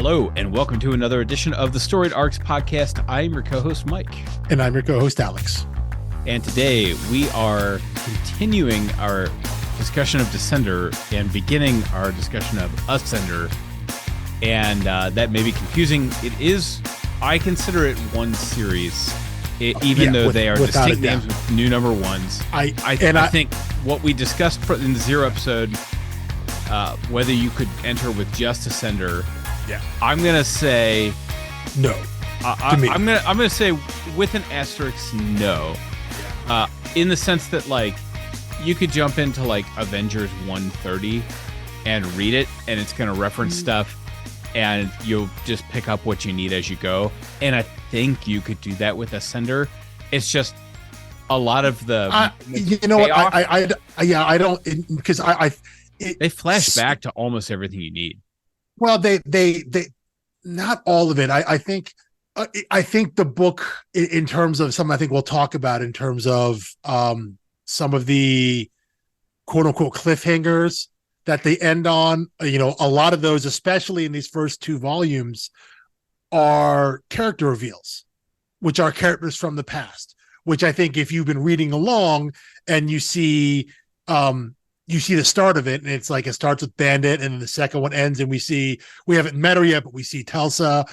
Hello, and welcome to another edition of the Storied Arcs podcast. I'm your co-host, Mike. And I'm your co-host, Alex. And today we are continuing our discussion of Descender and beginning our discussion of Ascender. And that may be confusing. It is, I consider it one series, even though they are distinct names with new number ones. I think what we discussed in the Zero episode, whether you could enter with just Ascender, I'm gonna say no. I'm gonna say with an asterisk, no. In the sense that like you could jump into like Avengers 130 and read it, and it's gonna reference stuff, and you'll just pick up what you need as you go. And I think you could do that with Ascender. It's just a lot of the I don't, because they flash back to almost everything you need. Well, they not all of it. I think the book, in terms of some, I think we'll talk about in terms of some of the quote unquote cliffhangers that they end on. A lot of those, especially in these first two volumes, are character reveals, which are characters from the past. Which I think if you've been reading along and you see the start of it, and it's like it starts with Bandit, and then the second one ends, and we haven't met her yet, but we see Telsa.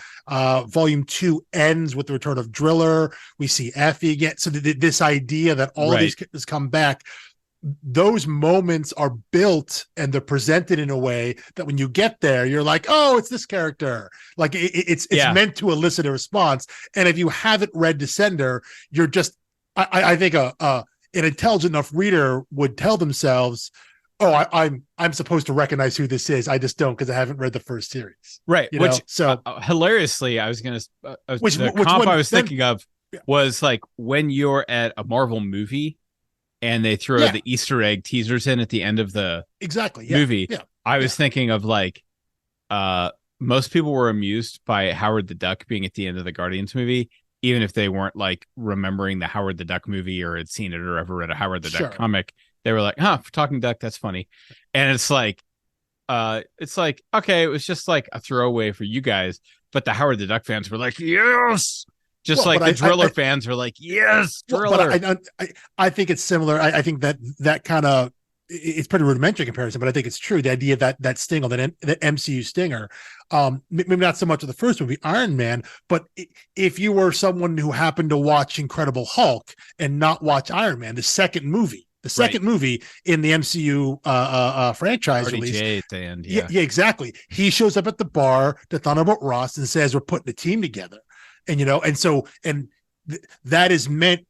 Volume 2 ends with the return of Driller. We see Effie again. So this idea that all these characters come back, those moments are built and they're presented in a way that when you get there, you're like, oh, it's this character. Like it's meant to elicit a response. And if you haven't read Descender, you're just, I think an intelligent enough reader would tell themselves, oh, I'm supposed to recognize who this is. I just don't, because I haven't read the first series. Right. Hilariously, I was going to, thinking of was like when you're at a Marvel movie and they throw the Easter egg teasers in at the end of the movie. Yeah. I was thinking of like, most people were amused by Howard the Duck being at the end of the Guardians movie, even if they weren't like remembering the Howard the Duck movie or had seen it or ever read a Howard the Duck comic. They were like, talking duck, that's funny. And it's like, okay, it was just like a throwaway for you guys. But the Howard the Duck fans were like, yes. The Driller fans were like, yes, Driller. I think it's similar. I think that kind of, it's pretty rudimentary comparison, but I think it's true. The idea that stinger, that MCU stinger, maybe not so much of the first movie, Iron Man, but if you were someone who happened to watch Incredible Hulk and not watch Iron Man, the second movie in the MCU franchise release, at the end, yeah, exactly. He shows up at the bar to Thunderbolt Ross and says, "We're putting a team together," and that is meant.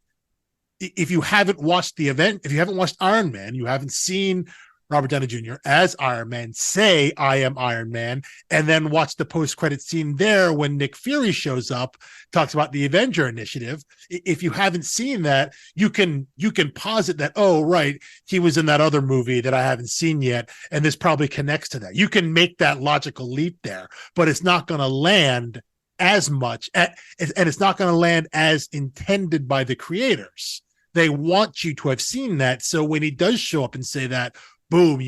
If you haven't watched the event, if you haven't watched Iron Man, you haven't seen Robert Downey Jr. as Iron Man say, I am Iron Man, and then watch the post-credit scene there when Nick Fury shows up, talks about the Avenger Initiative. If you haven't seen that, you can posit that, oh, right, he was in that other movie that I haven't seen yet, and this probably connects to that. You can make that logical leap there, but it's not going to land as much, and it's not going to land as intended by the creators. They want you to have seen that, so when he does show up and say that, boom,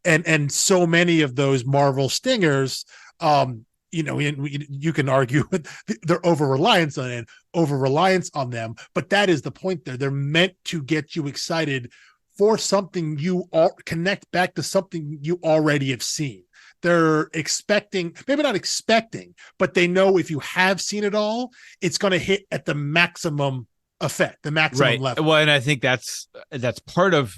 and so many of those Marvel stingers, you can argue their over-reliance on them, but that is the point there. They're meant to get you excited for something connect back to something you already have seen. They're expecting, maybe not expecting, but they know if you have seen it all, it's going to hit at the maximum effect, the maximum level. Well, and I think that's part of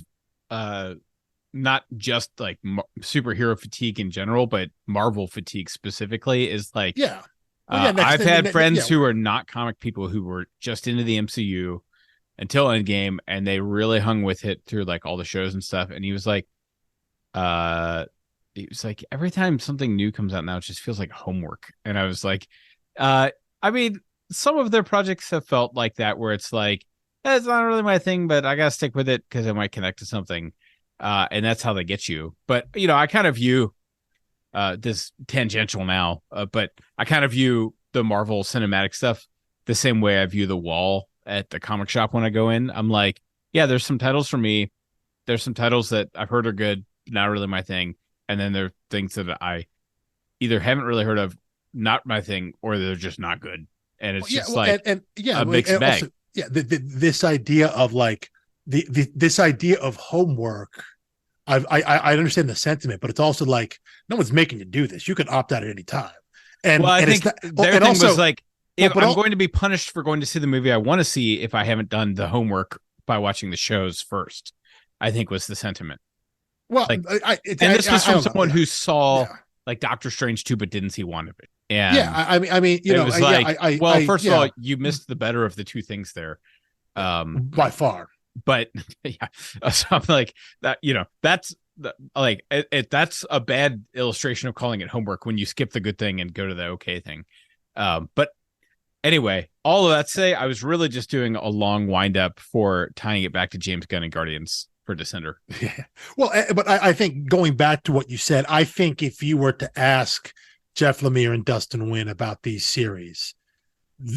not just like superhero fatigue in general, but Marvel fatigue specifically is like, I've had friends who are not comic people who were just into the MCU until Endgame, and they really hung with it through like all the shows and stuff. And he was like, every time something new comes out now, it just feels like homework. And I was like, I mean, some of their projects have felt like that, where it's like, it's not really my thing, but I gotta stick with it because it might connect to something. And that's how they get you. But, I kind of view this tangential now, but I kind of view the Marvel cinematic stuff the same way I view The Wall at the comic shop when I go in. I'm like, yeah, there's some titles for me. There's some titles that I've heard are good, not really my thing. And then there are things that I either haven't really heard of, not my thing, or they're just not good. And it's just a mixed bag. Also, this idea of like this idea of homework. I understand the sentiment, but it's also like no one's making you do this. You can opt out at any time. And I think their thing was like, if I'm going to be punished for going to see the movie I want to see if I haven't done the homework by watching the shows first, I think was the sentiment. Well, like, this was from someone who saw like Doctor Strange 2, but didn't see one of it. And I mean, you know, was first of all, you missed the better of the two things there, by far. But yeah, something like that. You know, that's like that's a bad illustration of calling it homework when you skip the good thing and go to the okay thing. But anyway, all of that to say, I was really just doing a long wind up for tying it back to James Gunn and Guardians for Descender. Yeah. Well, but I think going back to what you said, I think if you were to ask Jeff Lemire and Dustin Nguyen about these series,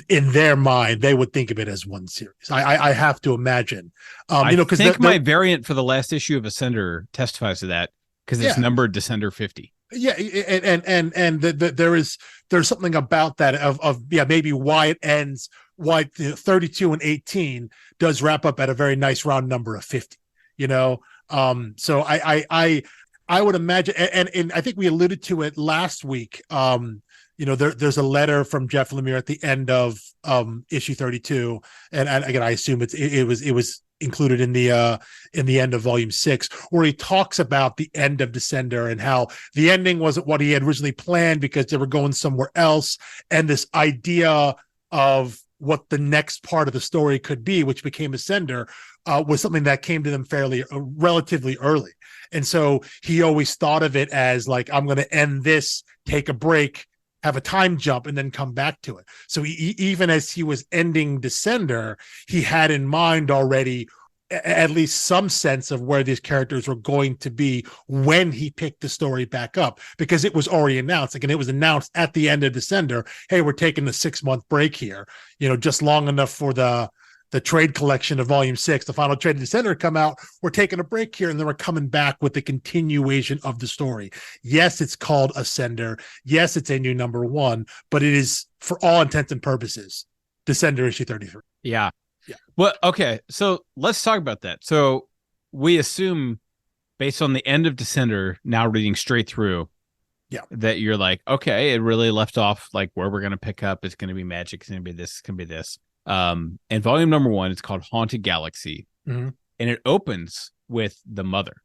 in their mind, they would think of it as one series. I have to imagine. I think my variant for the last issue of Ascender testifies to that because it's numbered Descender 50. Yeah, and there's something about that of maybe why it ends, why 32 and 18 does wrap up at a very nice round number of 50. You know, so I would imagine, and I think we alluded to it last week. You know, there's a letter from Jeff Lemire at the end of issue 32, and again, I assume it was included in the end of volume 6, where he talks about the end of Descender and how the ending wasn't what he had originally planned because they were going somewhere else, and this idea of what the next part of the story could be, which became Ascender, was something that came to them relatively early. And so he always thought of it as like, I'm going to end this, take a break, have a time jump, and then come back to it. So even as he was ending Descender, he had in mind already at least some sense of where these characters were going to be when he picked the story back up, because it was already announced. Like, and it was announced at the end of Descender, hey, we're taking a 6-month break here, you know, just long enough for the trade collection of volume 6, the final trade of Descender, come out. We're taking a break here, and then we're coming back with the continuation of the story. Yes, it's called Ascender. Yes, it's a new number 1, but it is, for all intents and purposes, Descender issue 33. Yeah. Well, okay. So let's talk about that. So we assume, based on the end of Descender, now reading straight through, that you're like, okay, it really left off like where we're going to pick up. It's going to be magic. It's going to be this. It's going to be this. And volume number 1, it's called Haunted Galaxy, and it opens with the mother.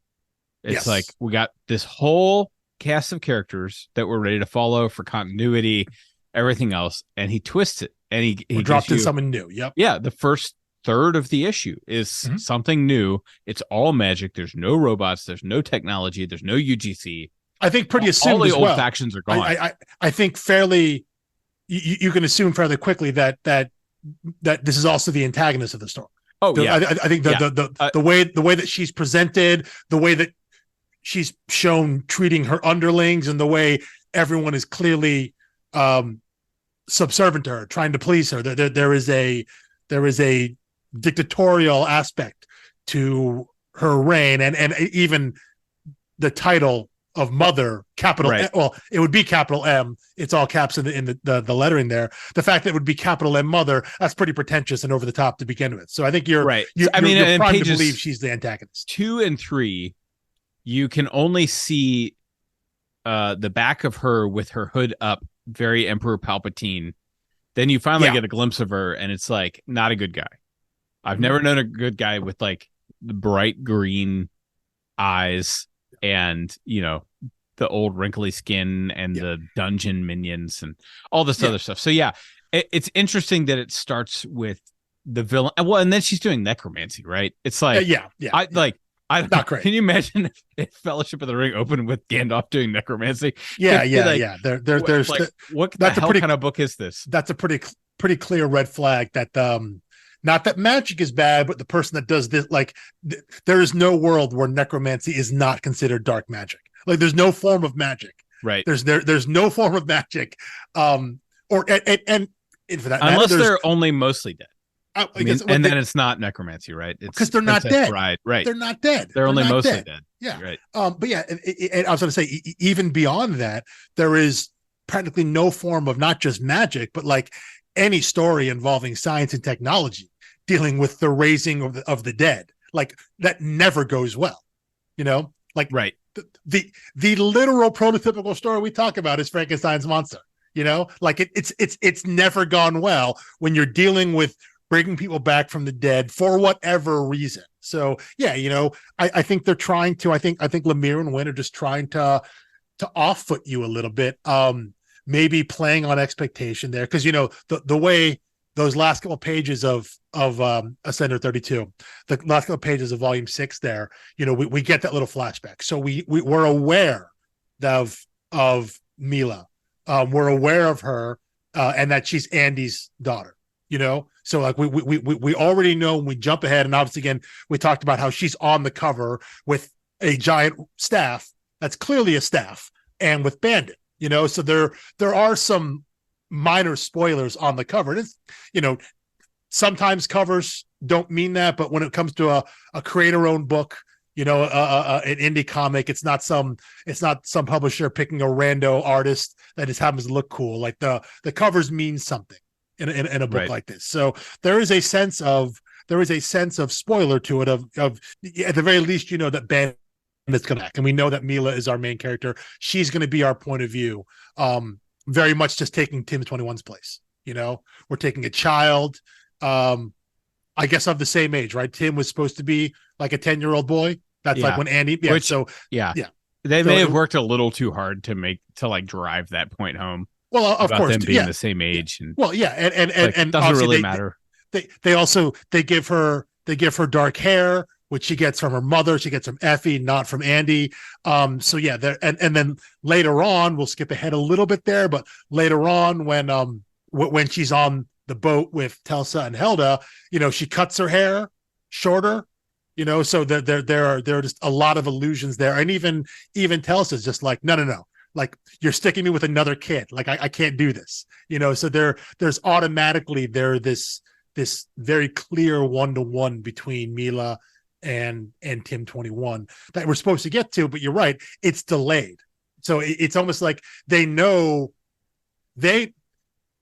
It's like we got this whole cast of characters that we're ready to follow for continuity, everything else, and he twists it, and he dropped in something new. The first third of the issue is something new. It's all magic. There's no robots. There's no technology. There's no UGC. I think pretty assumed all the as old well. factions are gone. I think fairly, you can assume fairly quickly that this is also the antagonist of the story. I think the way that she's presented, the way that she's shown treating her underlings, and the way everyone is clearly subservient to her, trying to please her. There is a dictatorial aspect to her reign, and even the title of Mother, capital M, well, it would be capital M. It's all caps in the lettering there. The fact that it would be capital M Mother, that's pretty pretentious and over the top to begin with. So I think you're right. You're primed to believe she's the antagonist. 2 and 3, you can only see the back of her with her hood up, very Emperor Palpatine. Then you finally get a glimpse of her, and it's like not a good guy. I've never known a good guy with like the bright green eyes and, you know, the old wrinkly skin and the dungeon minions and all this other stuff. So it's interesting that it starts with the villain. Well, and then she's doing necromancy, right? It's like, I not great. Can you imagine if Fellowship of the Ring opened with Gandalf doing necromancy? There's what the hell kind of book is this? That's a pretty clear red flag that not that magic is bad, but the person that does this, like, there is no world where necromancy is not considered dark magic. Like, there's no form of magic, right? There's no form of magic, and for that unless they're only mostly dead. and then it's not necromancy, right? It's because they're not dead. Bride, right? They're not dead. They're only mostly dead. Yeah. Right. But yeah, and I was going to say, even beyond that, there is practically no form of not just magic, but like any story involving science and technology dealing with the raising of the dead. Like that never goes well, like right. The literal prototypical story we talk about is Frankenstein's monster, like it's never gone well when you're dealing with bringing people back from the dead for whatever reason. So yeah, I think they're trying to, I think Lemire and Nguyen are just trying to off-foot you a little bit. Maybe playing on expectation there. Cause the way those last couple of pages of Ascender 32, the last couple of pages of volume 6 there, we get that little flashback. So we're aware of Mila. We're aware of her, and that she's Andy's daughter, so like we already know when we jump ahead. And obviously again, we talked about how she's on the cover with a giant staff. That's clearly a staff, and with Bandit, so there are some minor spoilers on the cover. And it's, sometimes covers don't mean that, but when it comes to a creator-owned book, an indie comic, it's not some publisher picking a rando artist that just happens to look cool. Like the covers mean something in a book right. like this. So there is a sense of spoiler to it of at the very least, that Bandit is going back, and we know that Mila is our main character. She's going to be our point of view. Very much just taking Tim 21's place. We're taking a child, I guess of the same age, right? Tim was supposed to be like a 10-year-old boy. That's like when Andy, they may have worked a little too hard to like drive that point home. Well, of course, them being the same age, and and doesn't really matter. They give her dark hair, which she gets from her mother. She gets from Effie, not from Andy. So yeah, and then later on, we'll skip ahead a little bit there, but later on when she's on the boat with Telsa and Helda, she cuts her hair shorter, so there are just a lot of allusions there. And even Telsa's just like, no. Like you're sticking me with another kid. Like I can't do this, so there's automatically this very clear 1-to-1 between Mila and Tim 21 that we're supposed to get to, but you're right, it's delayed. So it's almost like Lemire and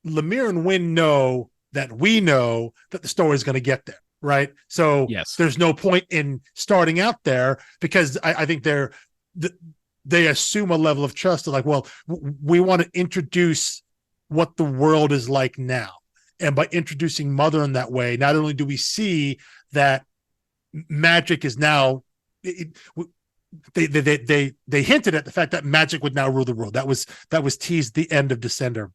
Nguyen know that we know that the story is going to get there, right? So yes, there's no point in starting out there, because I think they assume a level of trust of like, well, we want to introduce what the world is like now, and by introducing Mother in that way, not only do we see that magic is now, they hinted at the fact that magic would now rule the world. That was teased the end of Descender,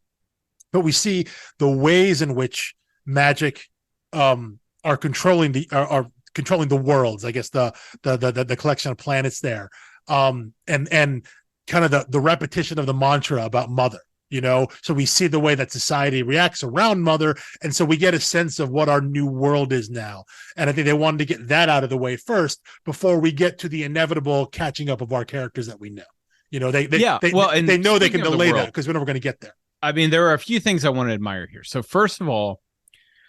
but we see the ways in which magic are controlling the worlds. I guess the collection of planets there, and kind of the repetition of the mantra about Mother. So we see the way that society reacts around Mother, and so we get a sense of what our new world is now. And I think they wanted to get that out of the way first before we get to the inevitable catching up of our characters that we know. They know they can delay that because we're never going to get there. I mean, there are a few things I want to admire here. So first of all,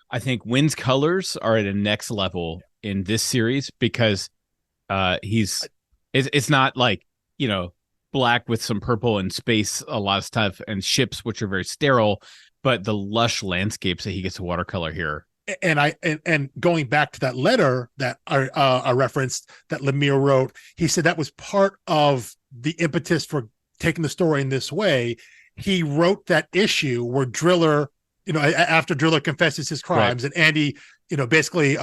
I think Nguyen's colors are at a next level in this series, because it's not like, black with some purple and space, a lot of stuff, and ships, which are very sterile, but the lush landscapes that he gets to watercolor here. And going back to that letter that I referenced that Lemire wrote, he said that was part of the impetus for taking the story in this way. He wrote that issue where Driller, after Driller confesses his crimes, right, and Andy, basically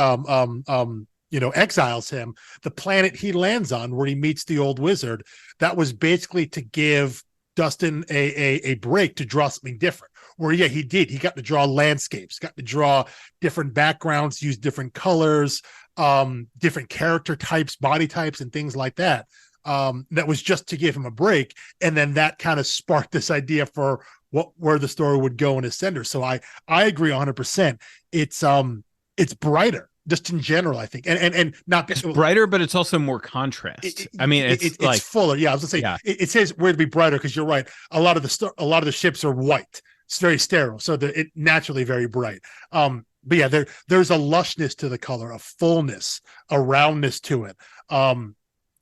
exiles him, the planet he lands on where he meets the old wizard, that was basically to give Dustin a break to draw something different. Where he got to draw landscapes, got to draw different backgrounds, use different colors, different character types, body types, and things like that. That was just to give him a break. And then that kind of sparked this idea for where the story would go in Ascender. So I agree 100%. It's brighter just in general, I think, and not it's brighter, but it's also more contrast. It's fuller. Yeah, I was gonna say, yeah. It says where to be brighter, because you're right. A lot of the ships are white. It's very sterile, so it naturally very bright. but yeah, there's a lushness to the color, a fullness, a roundness to it.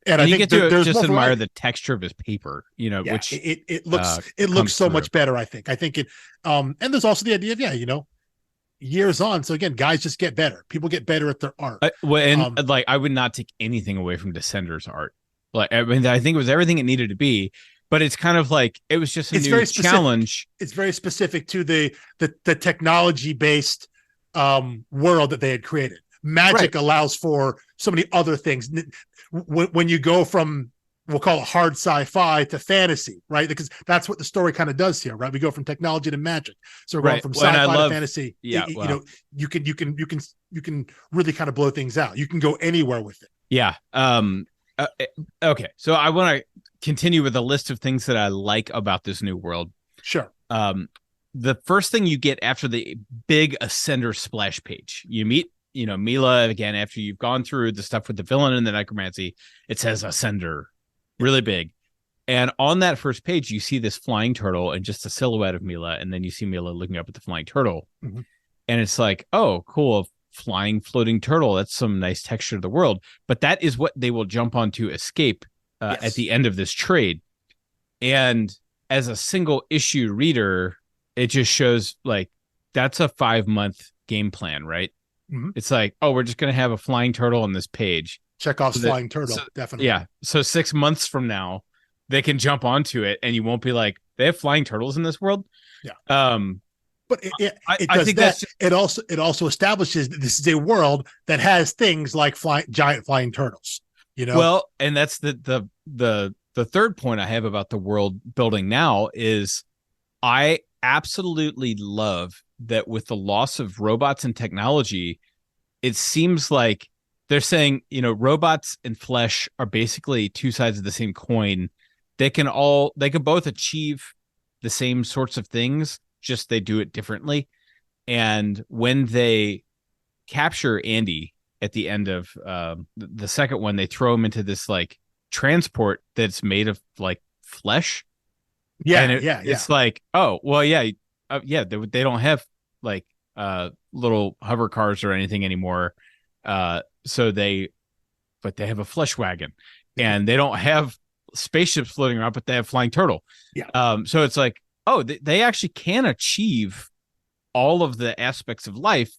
And I you think get to there's just more admire variety. the texture of his paper, Yeah, which it looks comes so through. much better. I think it. And there's also the idea of years on. So again, guys just get better. People get better at their art. Like I would not take anything away from Descender's art. Like I mean, I think it was everything it needed to be, but it's kind of like it was just a new challenge. It's very specific to the technology based world that they had created. Magic allows for so many other things. When you go from, we'll call it hard sci-fi to fantasy, right? Because that's what the story kind of does here, right? We go from technology to magic. So we're going from sci-fi to fantasy. Yeah, you can really kind of blow things out. You can go anywhere with it. Yeah. Okay. So I want to continue with a list of things that I like about this new world. Sure. The first thing you get after the big Ascender splash page, you meet Mila again after you've gone through the stuff with the villain and the necromancy. It says Ascender really big, and on that first page you see this flying turtle and just a silhouette of Mila, and then you see Mila looking up at the flying turtle, and it's like, oh cool, flying floating turtle, that's some nice texture of the world. But that is what they will jump on to escape at the end of this trade. And as a single issue reader, it just shows like that's a 5-month game plan, right? It's like, oh, we're just going to have a flying turtle on this page. Chekhov's flying turtle, definitely. Yeah. So 6 months from now, they can jump onto it, and you won't be like, they have flying turtles in this world. Yeah. But I think that it also establishes that this is a world that has things like giant flying turtles. Well, and that's the third point I have about the world building now is I absolutely love that with the loss of robots and technology, it seems like they're saying, robots and flesh are basically two sides of the same coin. They can both achieve the same sorts of things, just they do it differently. And when they capture Andy at the end of the second one, they throw him into this like transport that's made of like flesh. It's like, oh well, they don't have like little hover cars or anything anymore, but they have a flesh wagon, and they don't have spaceships floating around, but they have flying turtle. So it's like, oh, they actually can achieve all of the aspects of life.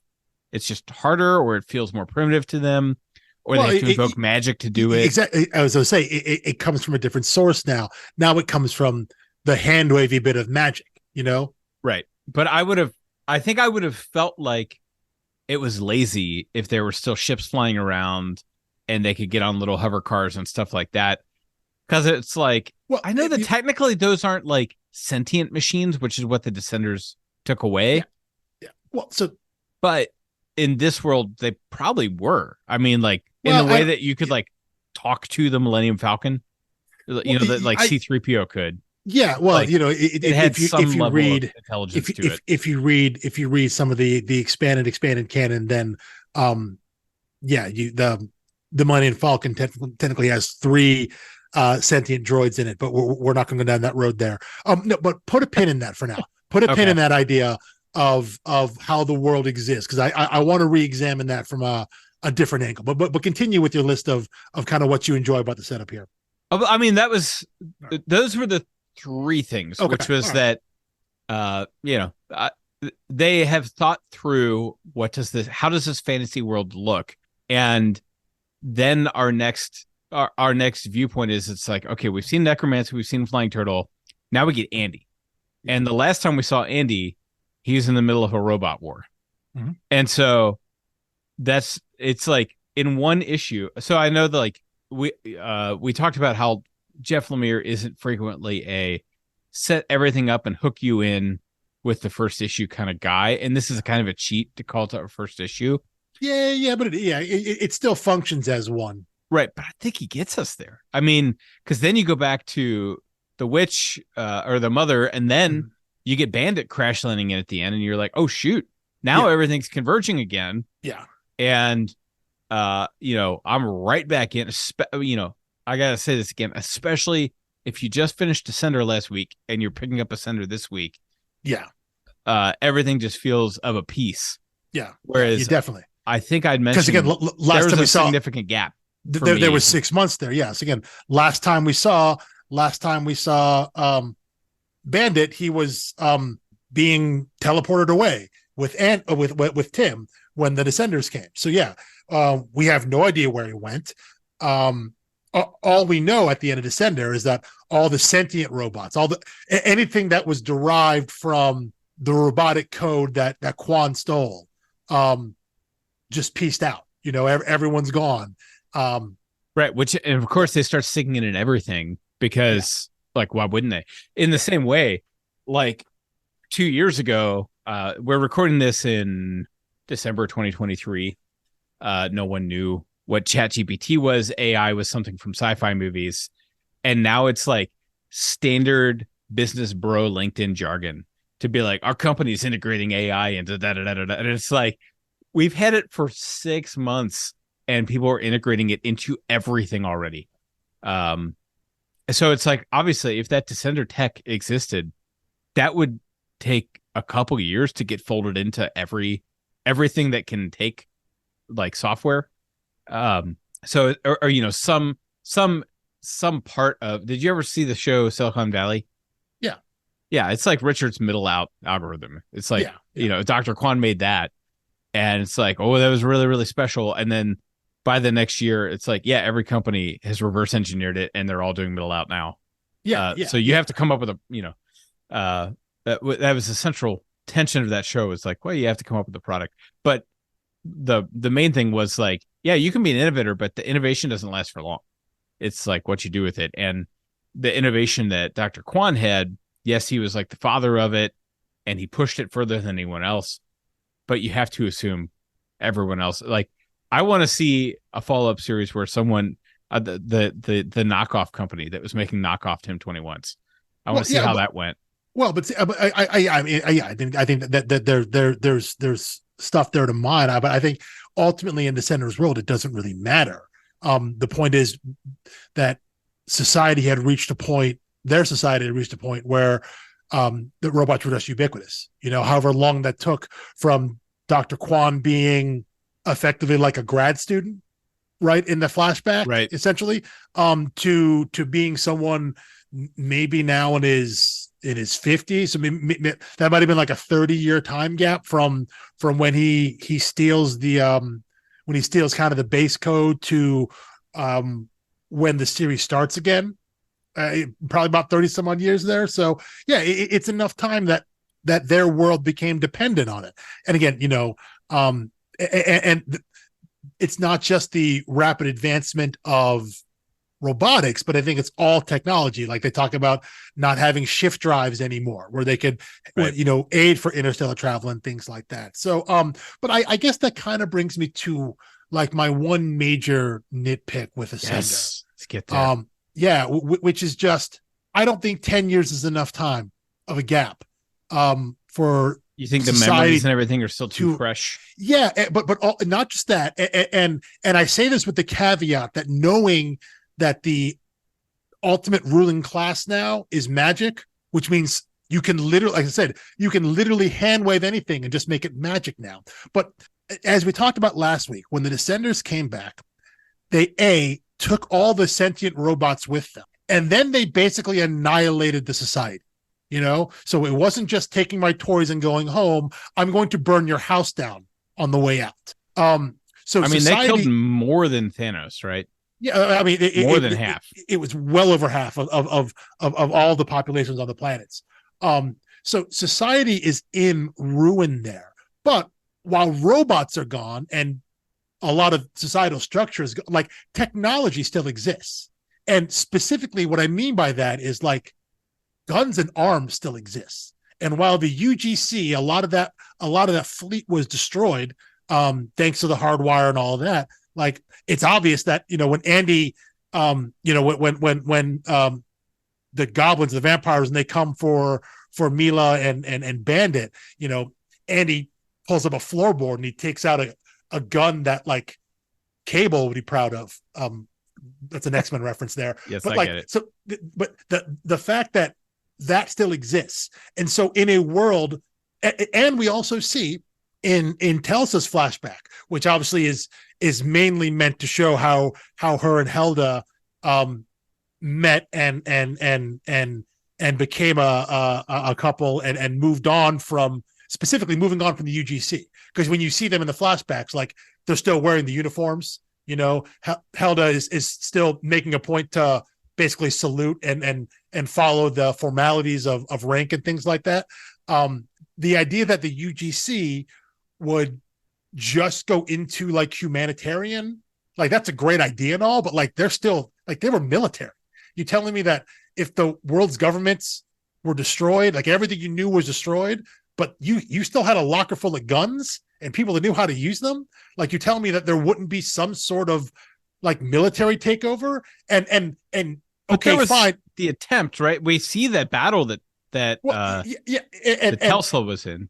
It's just harder, or it feels more primitive to them, or they have to invoke magic to do it. Exactly. As I was saying, it comes from a different source now. Now it comes from the hand wavy bit of magic, Right. But I think I would have felt like it was lazy if there were still ships flying around and they could get on little hover cars and stuff like that. Because it's like, well, I know that technically those aren't like sentient machines, which is what the Descenders took away. Yeah. Well, but in this world, they probably were. I mean, like in the way that you could like talk to the Millennium Falcon, that like C-3PO could. Yeah, well, like, it had some level of intelligence to it. If you read some of the expanded canon, then the Millennium Falcon technically has 3 sentient droids in it, but we're not going to go down that road there. No, but put a pin in that for now. Put a pin in that idea of how the world exists, because I want to re-examine that from a different angle. But continue with your list of kind of what you enjoy about the setup here. I mean, those were the 3 things, which was that they have thought through how does this fantasy world look, and then our next viewpoint is, it's like, okay, we've seen necromancy, we've seen flying turtle, now we get Andy. And the last time we saw Andy, he was in the middle of a robot war. And so it's like in one issue. So I know that like we talked about how Jeff Lemire isn't frequently a set everything up and hook you in with the first issue kind of guy, and this is a kind of a cheat to call it our first issue. But it still functions as one, right? But I think he gets us there. I mean, because then you go back to the witch or the mother, and then you get Bandit crash landing in at the end, and you're like, oh shoot, now everything's converging again. And I'm right back in. I gotta say this again, especially if you just finished Descender last week and you're picking up Ascender this week. Everything just feels of a piece. Yeah. Whereas you definitely. I think I'd Because mentioned again, last there was time we a saw significant gap. there was 6 months there. Yes. Again, last time we saw Bandit, he was being teleported away with Tim when the Descenders came. So yeah, we have no idea where he went. All we know at the end of Descender is that all the sentient robots, anything that was derived from the robotic code that Quan stole, just pieced out. Everyone's gone. Right, which and of course they start sticking it in everything because like why wouldn't they? In the same way, like 2 years ago, we're recording this in December 2023. No one knew what ChatGPT was. AI was something from sci-fi movies, and now it's like standard business bro LinkedIn jargon to be like, our company's integrating AI into da da da da, and it's like we've had it for 6 months, and people are integrating it into everything already. So it's like obviously, if that Descender tech existed, that would take a couple years to get folded into everything that can take like software. So or some part of, did you ever see the show Silicon Valley? Yeah, it's like Richard's middle out algorithm. It's like Dr. Kwan made that, and it's like, oh, that was really, really special. And then by the next year, it's like, every company has reverse engineered it, and they're all doing middle out now. So you have to come up with that was the central tension of that show. Is like, well, you have to come up with a product, but the main thing was like, you can be an innovator, but the innovation doesn't last for long. It's like what you do with it. And the innovation that Dr. Kwan had, yes, he was like the father of it, and he pushed it further than anyone else. But you have to assume everyone else. Like, I want to see a follow-up series where someone, the knockoff company that was making knockoff Tim 21s. I want to see how that went. Well, but I think that there's stuff there to mine. But I think ultimately in Descender's world, it doesn't really matter. The point is that their society had reached a point where the robots were just ubiquitous. However long that took from Dr. Kwan being effectively like a grad student, right, in the flashback, right, essentially, to being someone maybe now in his 50s. So maybe that might have been like a 30-year time gap from when he steals when he steals kind of the base code to when the series starts again. Probably about 30 some odd years there. So it's enough time that their world became dependent on it. And again, and it's not just the rapid advancement of robotics, but I think it's all technology. Like they talk about not having shift drives anymore, where they could, aid for interstellar travel and things like that. So, but I guess that kind of brings me to like my one major nitpick with Ascender. Yes, let's get there. Which is just, I don't think 10 years is enough time of a gap for you think the memories and everything are still too fresh. But not just that. And I say this with the caveat that knowing that the ultimate ruling class now is magic, which means you can literally, like I said, you can literally hand wave anything and just make it magic now. But as we talked about last week, when the Descenders came back, they took all the sentient robots with them, and then they basically annihilated the society. So it wasn't just taking my toys and going home. I'm going to burn your house down on the way out. So they killed more than Thanos, right? Yeah, more than half. It was well over half of all the populations on the planets. So society is in ruin there. But while robots are gone and a lot of societal structures, like technology still exists. And specifically what I mean by that is like guns and arms still exists. And while the UGC, a lot of that fleet was destroyed, thanks to the hardwire and all of that, like it's obvious that, when Andy, when the goblins, the vampires, and they come for Mila and Bandit, Andy pulls up a floorboard and he takes out a gun that like Cable would be proud of. That's an X-Men reference there. Yes, but I get it. So, but the fact that still exists, and so in a world, and we also see in Telsa's flashback, which obviously is mainly meant to show how her and Helda met and became a couple and moved on from, specifically moving on from the UGC. Because when you see them in the flashbacks, like, they're still wearing the uniforms. You know, Helda is still making a point to basically salute and follow the formalities of rank and things like that. The idea that the UGC would just go into like humanitarian, like, that's a great idea and all, but like, they're still like, they were military. You telling me that if the world's governments were destroyed, like, everything you knew was destroyed, but you still had a locker full of guns and people that knew how to use them? Like, you telling me that there wouldn't be some sort of like military takeover? And okay, fine. The attempt, right? We see that battle that Telsa was in,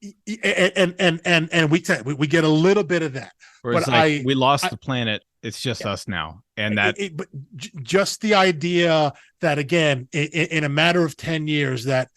and we get a little bit of that. But like, we lost the planet. It's just us now, and but just the idea that, again, in a matter of 10 years, that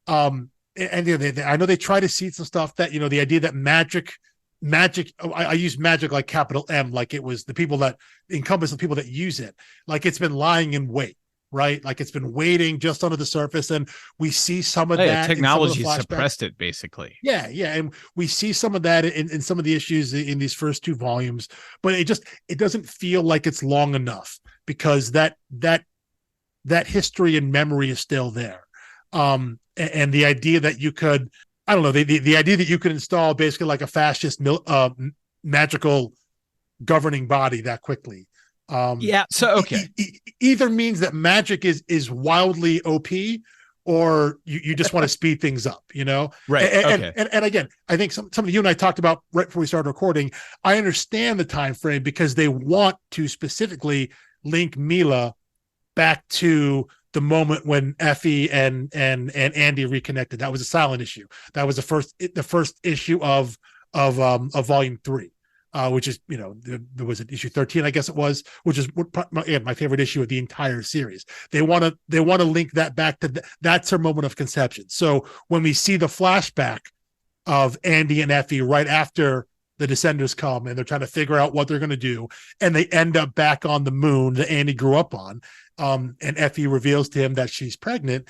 and I know they try to seed some stuff that, you know, the idea that magic. I use magic like capital M, like it was the people that encompass the people that use it, like it's been lying in wait. Right, like it's been waiting just under the surface, and we see some of that. Technology suppressed it, basically. Yeah, and we see some of that in some of the issues in these first 2 volumes, but it doesn't feel like it's long enough, because that history and memory is still there. And the idea that you could, I don't know, the idea that you could install basically like a fascist magical governing body that quickly. So okay, either means that magic is wildly OP, or you just want to speed things up, you know? Right. And again, I think something you and I talked about right before we started recording. I understand the time frame, because they want to specifically link Mila back to the moment when Effie and Andy reconnected. That was a silent issue. That was the first issue of volume 3. Which is, you know, there was an issue 13, I guess it was, which is my favorite issue of the entire series. They want to link that back to that's her moment of conception. So when we see the flashback of Andy and Effie right after the Descenders come and they're trying to figure out what they're going to do, and they end up back on the moon that Andy grew up on, and Effie reveals to him that she's pregnant,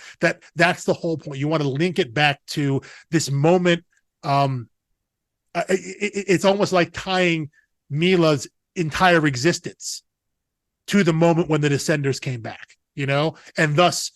that's the whole point. You want to link it back to this moment. It's almost like tying Mila's entire existence to the moment when the Descenders came back, you know, and thus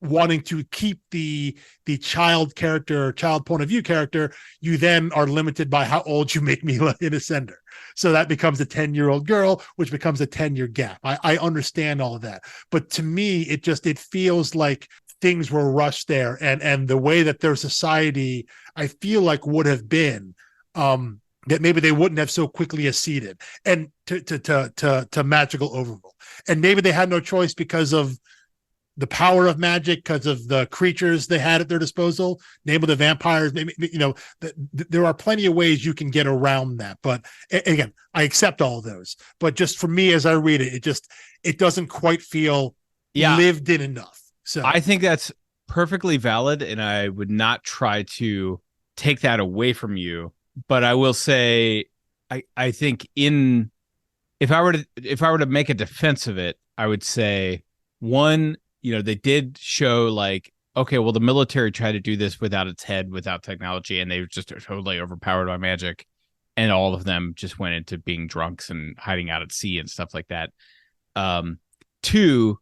wanting to keep the child point of view character. You then are limited by how old you make Mila in Ascender. So that becomes a 10-year-old girl, which becomes a 10-year gap. I understand all of that, but to me, it feels like things were rushed there, and the way that their society, I feel like, would have been, that maybe they wouldn't have so quickly acceded and to magical overrule. And maybe they had no choice because of the power of magic, because of the creatures they had at their disposal, namely the vampires. Maybe, you know, there are plenty of ways you can get around that. But again, I accept all of those. But just for me, as I read it, it doesn't quite feel lived in enough. So I think that's perfectly valid, and I would not try to take that away from you. But I will say, I think if I were to make a defense of it, I would say, one, you know, they did show like, okay, well, the military tried to do this without its head, without technology, and they were just totally overpowered by magic, and all of them just went into being drunks and hiding out at sea and stuff like that. 2,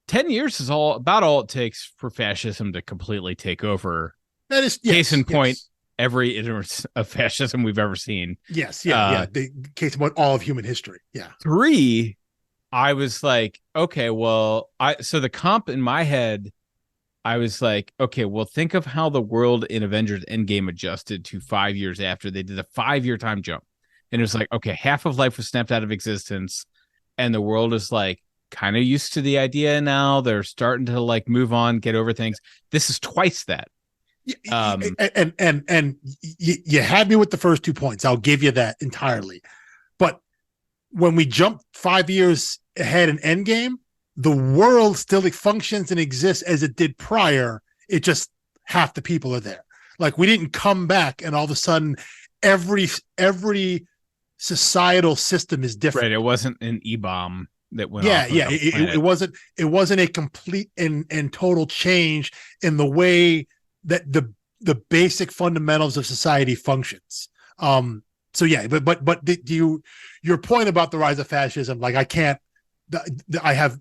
10 years is about all it takes for fascism to completely take over. That is, case in point. Every iteration of fascism we've ever seen. Yes, the case about all of human history. Yeah. 3, I was like, okay, well, so the comp in my head, I was like, okay, well, think of how the world in Avengers Endgame adjusted to 5 years after. They did a 5-year time jump, and it was like, okay, half of life was snapped out of existence, and the world is like kind of used to the idea now. They're starting to like move on, get over things. This is twice that. And you had me with the first 2 points. I'll give you that entirely. But when we jump 5 years ahead in Endgame, the world still functions and exists as it did prior. It just half the people are there. Like, we didn't come back and all of a sudden every societal system is different. Right. It wasn't an E-bomb that went yeah off. Yeah, it wasn't a complete and total change in the way that the basic fundamentals of society functions. So yeah, but your point about the rise of fascism, like I have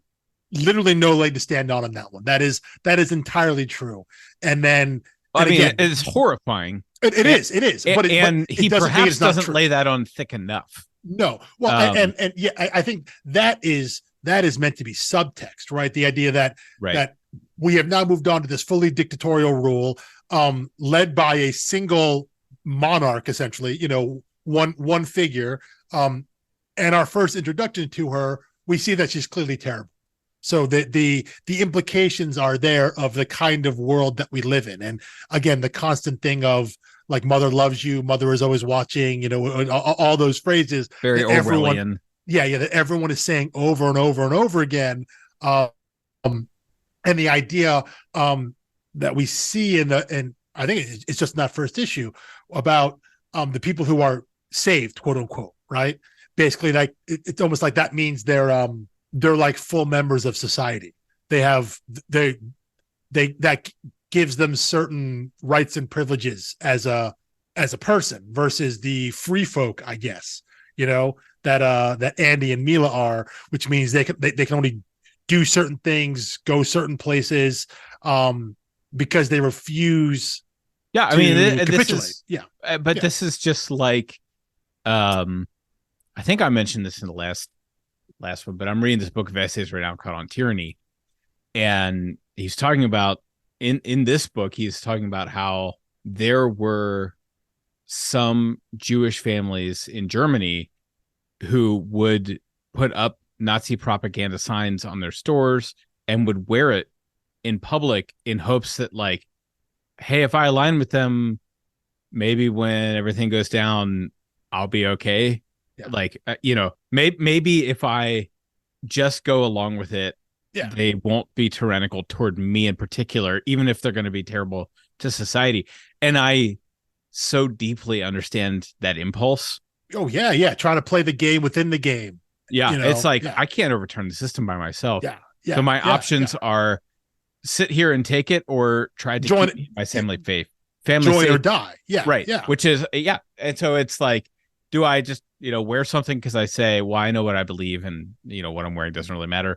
literally no leg to stand on that one. That is entirely true. And then, I mean, again, it's horrifying. It is, but he perhaps doesn't lay that on thick enough. No, well, and yeah, I think that is meant to be subtext, right? The idea that we have now moved on to this fully dictatorial rule, led by a single monarch, essentially, one figure. And our first introduction to her, we see that she's clearly terrible. So the implications are there of the kind of world that we live in. And again, the constant thing of like, mother loves you, mother is always watching, all those phrases. Very Orwellian. That everyone is saying over and over and over again. And the idea that we see and I think it's just in that first issue about the people who are saved, quote unquote, right? Basically, like it's almost like that means they're like full members of society. That gives them certain rights and privileges as a person versus the free folk, I guess, that Andy and Mila are, which means they can only do certain things, go certain places, because they refuse. Yeah, I mean, capitulate. This is just like, I think I mentioned this in the last one, but I'm reading this book of essays right now called On Tyranny, and he's talking about in this book, he's talking about how there were some Jewish families in Germany who would put up Nazi propaganda signs on their stores and would wear it in public in hopes that, like, hey, if I align with them, maybe when everything goes down, I'll be okay. Yeah. Like, maybe if I just go along with it, they won't be tyrannical toward me in particular, even if they're going to be terrible to society. And I so deeply understand that impulse. Oh, yeah. Trying to play the game within the game. Yeah. It's like, I can't overturn the system by myself. Yeah. So my options are sit here and take it, or try to join keep my family faith. Join safe, or die. Yeah. Right. Yeah. Which is, And so it's like, do I just, wear something because I say, well, I know what I believe, and, what I'm wearing doesn't really matter.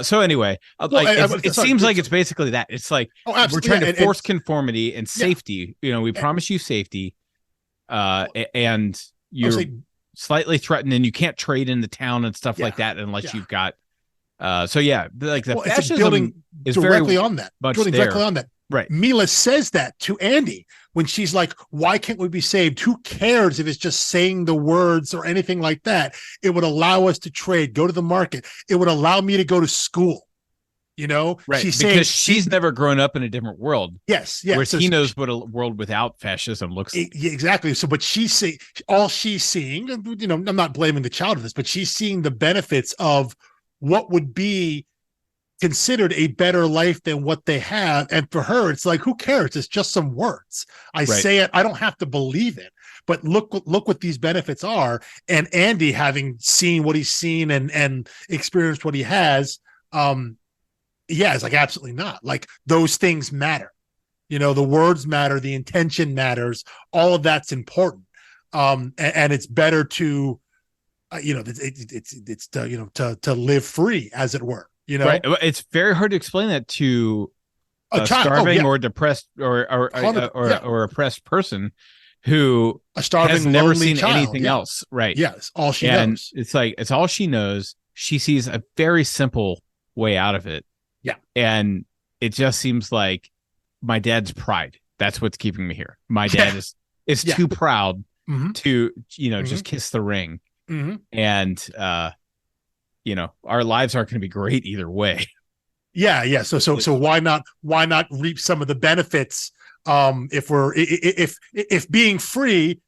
So anyway, it seems like it's basically that. It's like, we're trying to force conformity and safety. We promise you safety, and you're slightly threatened, and you can't trade in the town and stuff like that unless you've got. Like the fascism is directly on that. Directly on that. Right. Mila says that to Andy when she's like, why can't we be saved? Who cares if it's just saying the words or anything like that? It would allow us to trade, go to the market. It would allow me to go to school. Right. She's because she's never grown up in a different world. Yes. Yeah. Where he knows what a world without fascism looks like. Exactly. So, but all she's seeing, I'm not blaming the child of this, but she's seeing the benefits of what would be considered a better life than what they have. And for her, it's like, who cares? It's just some words. I say it. I don't have to believe it, but look what these benefits are. And Andy, having seen what he's seen and experienced what he has, it's like, absolutely not. Like, those things matter. The words matter, the intention matters. All of that's important. And it's better to, it's to live free, as it were. Right. It's very hard to explain that to a starving or depressed or oppressed person who a starving, has never seen anything else. Right. Yes. All she knows. It's like, it's all she knows. She sees a very simple way out of it. Yeah. And it just seems like my dad's pride. That's what's keeping me here. My dad is too proud to, just kiss the ring. Mm-hmm. And, our lives aren't going to be great either way. Yeah. So why not reap some of the benefits? If being free,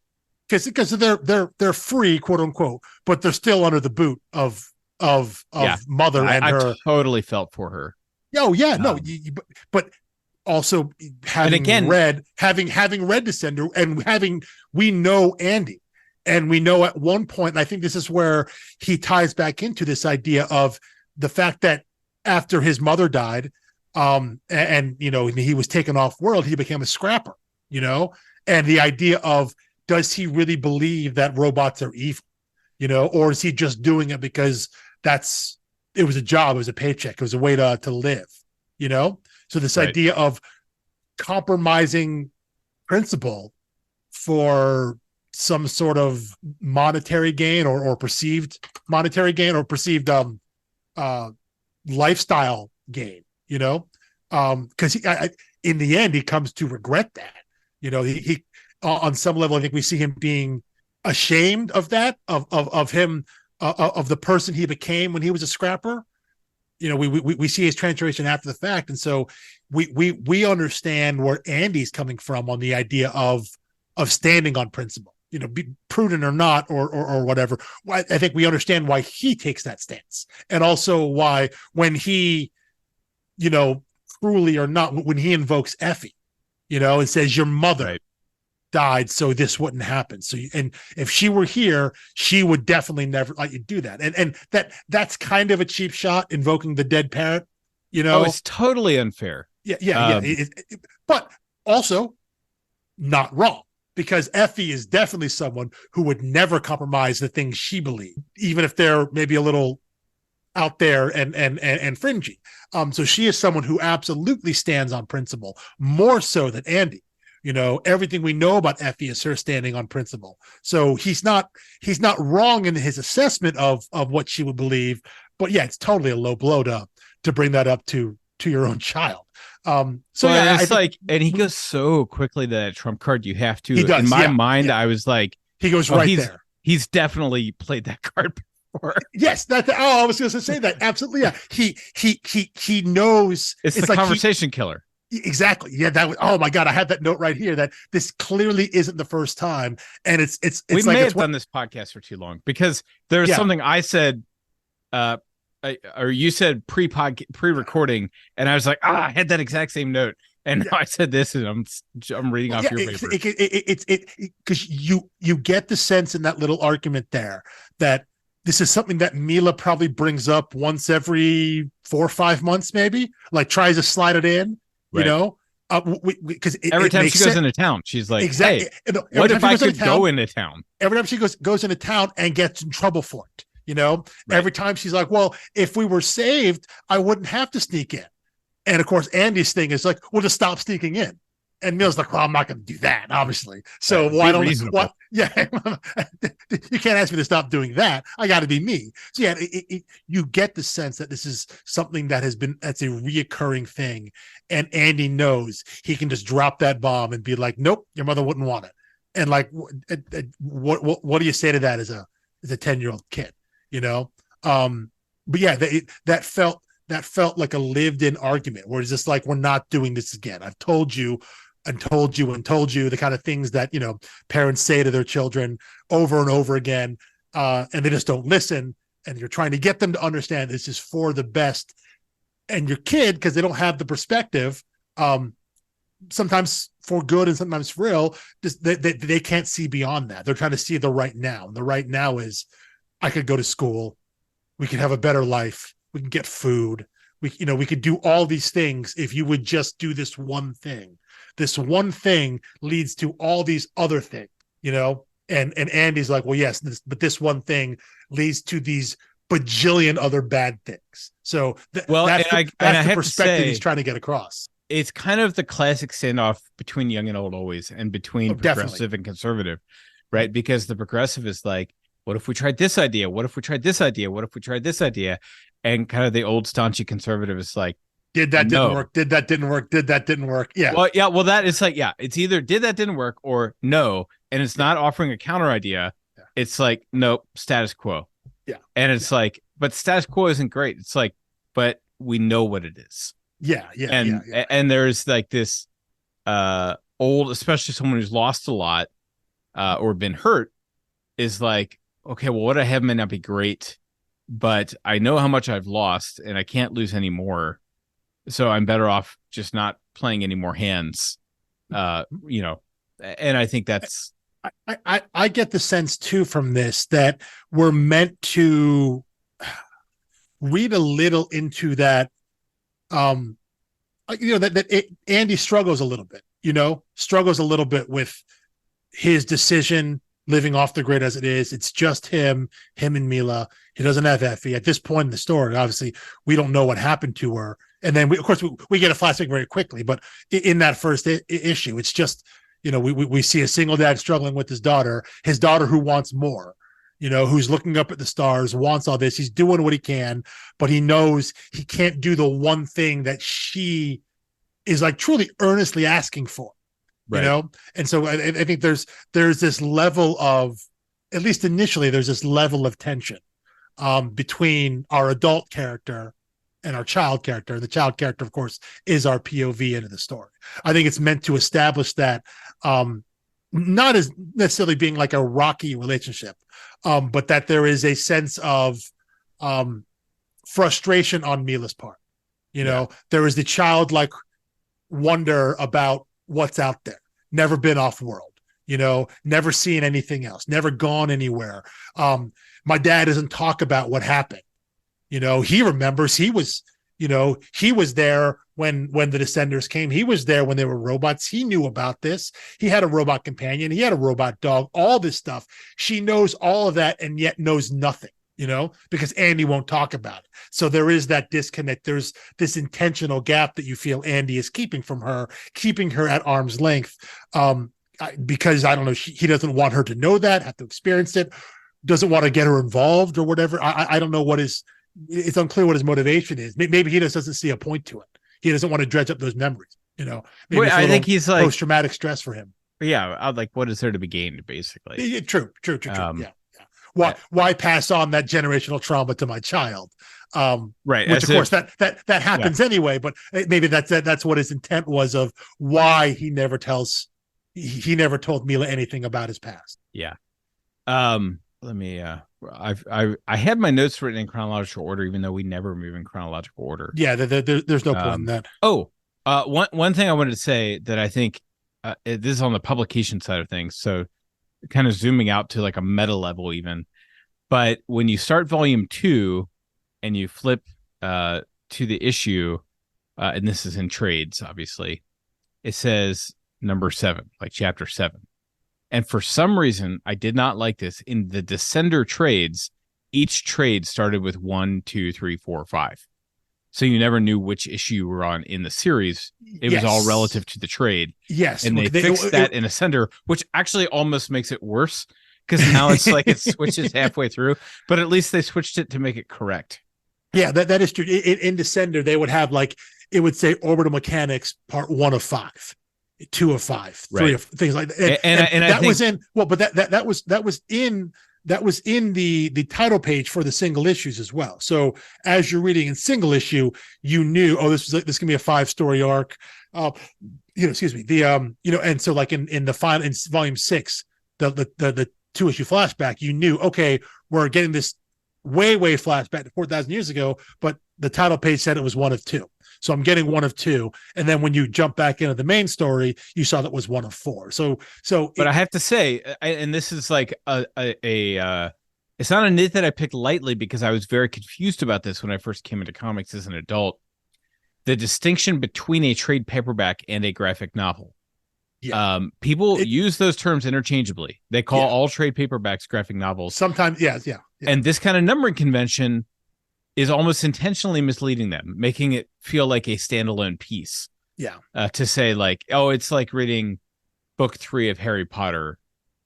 because they're free, quote unquote, but they're still under the boot of mother and her. I totally felt for her. Oh yeah, no, but also having read Descender, and we know Andy, and we know at one point, and I think this is where he ties back into this idea of the fact that after his mother died, and he was taken off world, he became a scrapper, and the idea of, does he really believe that robots are evil, or is he just doing it because it was a job, it was a paycheck, it was a way to live, So this idea of compromising principle for some sort of monetary gain or perceived monetary gain or perceived lifestyle gain, because in the end he comes to regret that. He on some level, I think we see him being ashamed of that, of him, of the person he became when he was a scrapper. We see his transformation after the fact, and so we understand where Andy's coming from on the idea of standing on principle, be prudent or not, or whatever. I think we understand why he takes that stance, and also why when he, cruelly or not, when he invokes Effie, and says, your mother died so this wouldn't happen. So, and if she were here, she would definitely never let you do that. And that's kind of a cheap shot, invoking the dead parent. It's totally unfair. Yeah. But also not wrong, because Effie is definitely someone who would never compromise the things she believed, even if they're maybe a little out there and fringy. So she is someone who absolutely stands on principle, more so than Andy. Everything we know about Effie is her standing on principle. So he's not wrong in his assessment of what she would believe, but yeah, it's totally a low blow to bring that up to your own child. And he goes so quickly to that trump card. You have to, in my mind, I was like, he goes there. He's definitely played that card before. Yes, I was going to say that. Absolutely. Yeah. He knows it's the conversation killer. Exactly. Yeah. Oh my God. I had that note right here that this clearly isn't the first time. And it's we may have done this podcast for too long, because there's something I said, or you said pre-recording, and I was like, I had that exact same note. And now I said this, and I'm reading off your paper. It's because you get the sense in that little argument there that this is something that Mila probably brings up once every 4 or 5 months, maybe, like tries to slide it in. Because every time she goes into town, she's like, exactly. Hey, what if I could go into town? Every time she goes into town and gets in trouble for it, every time she's like, well, if we were saved, I wouldn't have to sneak in. And of course, Andy's thing is like, well, just stop sneaking in. And Mil's like, well, I'm not going to do that, obviously. So why don't you? Yeah, you can't ask me to stop doing that. I got to be me. So yeah, you get the sense that this is something that's a reoccurring thing, and Andy knows he can just drop that bomb and be like, nope, your mother wouldn't want it. And like, what do you say to that as a 10-year-old kid? But yeah, that felt like a lived-in argument where it's just like, we're not doing this again. I've told you and told you and told you, the kind of things that parents say to their children over and over again, and they just don't listen. And you're trying to get them to understand this is for the best. And your kid, because they don't have the perspective, sometimes for good and sometimes for ill, just they can't see beyond that. They're trying to see the right now. And the right now is, I could go to school, we could have a better life, we can get food, we could do all these things if you would just do this one thing. This one thing leads to all these other things, and Andy's like, well, yes, but this one thing leads to these bajillion other bad things. So that's the perspective he's trying to get across. It's kind of the classic standoff between young and old always, and between progressive and conservative, right? Because the progressive is like, what if we tried this idea? What if we tried this idea? What if we tried this idea? And kind of the old staunchy conservative is like, didn't work? Did that didn't work? Yeah. Well, that is like, it's either did that didn't work or no. And it's not offering a counter idea. Yeah. It's like, nope, status quo. Yeah. And it's like, but status quo isn't great. It's like, but we know what it is. Yeah. And there's like this old, especially someone who's lost a lot or been hurt, is like, okay, well, what I have may not be great, but I know how much I've lost and I can't lose any more. so I'm better off just not playing any more hands. And I think that's. I get the sense too from this that we're meant to read a little into that. Andy struggles a little bit. Struggles a little bit with his decision living off the grid as it is. It's just him and Mila. He doesn't have Effie at this point in the story. Obviously, we don't know what happened to her. And then, of course, we get a flashback very quickly. But in that first issue, it's just, we see a single dad struggling with his daughter who wants more, who's looking up at the stars, wants all this. He's doing what he can, but he knows he can't do the one thing that she is like truly earnestly asking for. Right. And so I think there's this level of, at least initially, there's this level of tension between our adult character and our child character. The child character, of course, is our POV into the story. I think it's meant to establish that, not as necessarily being like a rocky relationship, but that there is a sense of frustration on Mila's part. There is the childlike wonder about what's out there, never been off world, never seen anything else, never gone anywhere. My dad doesn't talk about what happened. He remembers he was there when the Descenders came. He was there when they were robots. He knew about this. He had a robot companion. He had a robot dog, all this stuff. She knows all of that and yet knows nothing, because Andy won't talk about it. So there is that disconnect. There's this intentional gap that you feel Andy is keeping from her, keeping her at arm's length, because I don't know, he doesn't want her to know that, have to experience it, doesn't want to get her involved or whatever. I don't know it's unclear what his motivation is. Maybe he just doesn't see a point to it. He doesn't want to dredge up those memories, Maybe I think he's like post-traumatic stress for him. Yeah. I'd like, what is there to be gained, basically? Yeah, true. Yeah. Why pass on that generational trauma to my child? Right. Which, of course, that happens anyway. But maybe that's what his intent was of why he never told Mila anything about his past. Yeah. Let me. I had my notes written in chronological order, even though we never move in chronological order. Yeah. There's no point in that. One thing I wanted to say that I think this is on the publication side of things. So, kind of zooming out to like a meta level even, but when you start volume 2 and you flip to the issue, and this is in trades, obviously, it says number 7, like chapter 7. And for some reason, I did not like this. In the Descender trades, each trade started with 1, 2, 3, 4, 5. So you never knew which issue you were on in the series. It was all relative to the trade. Yes. And they fixed that in Ascender, which actually almost makes it worse, because now it's like it switches halfway through, but at least they switched it to make it correct. Yeah, that is true. In Descender, they would have it would say orbital mechanics part 1 of 5. 2 of 5, 3 of things like that. And that was in the title page for the single issues as well. So as you're reading in single issue, you knew, this can be a 5-story arc. Excuse me. And so like in the final, in volume 6, the 2-issue flashback, you knew, okay, we're getting this way flashback to 4,000 years ago, but the title page said it was 1 of 2. So I'm getting 1 of 2. And then when you jump back into the main story, you saw that was 1 of 4. But I have to say, and this is like it's not a nit that I picked lightly, because I was very confused about this when I first came into comics as an adult. The distinction between a trade paperback and a graphic novel. Yeah. People use those terms interchangeably. They call all trade paperbacks graphic novels. Sometimes, yeah. And this kind of numbering convention is almost intentionally misleading them, making it feel like a standalone piece. Yeah. To say like, oh, it's like reading book 3 of Harry Potter,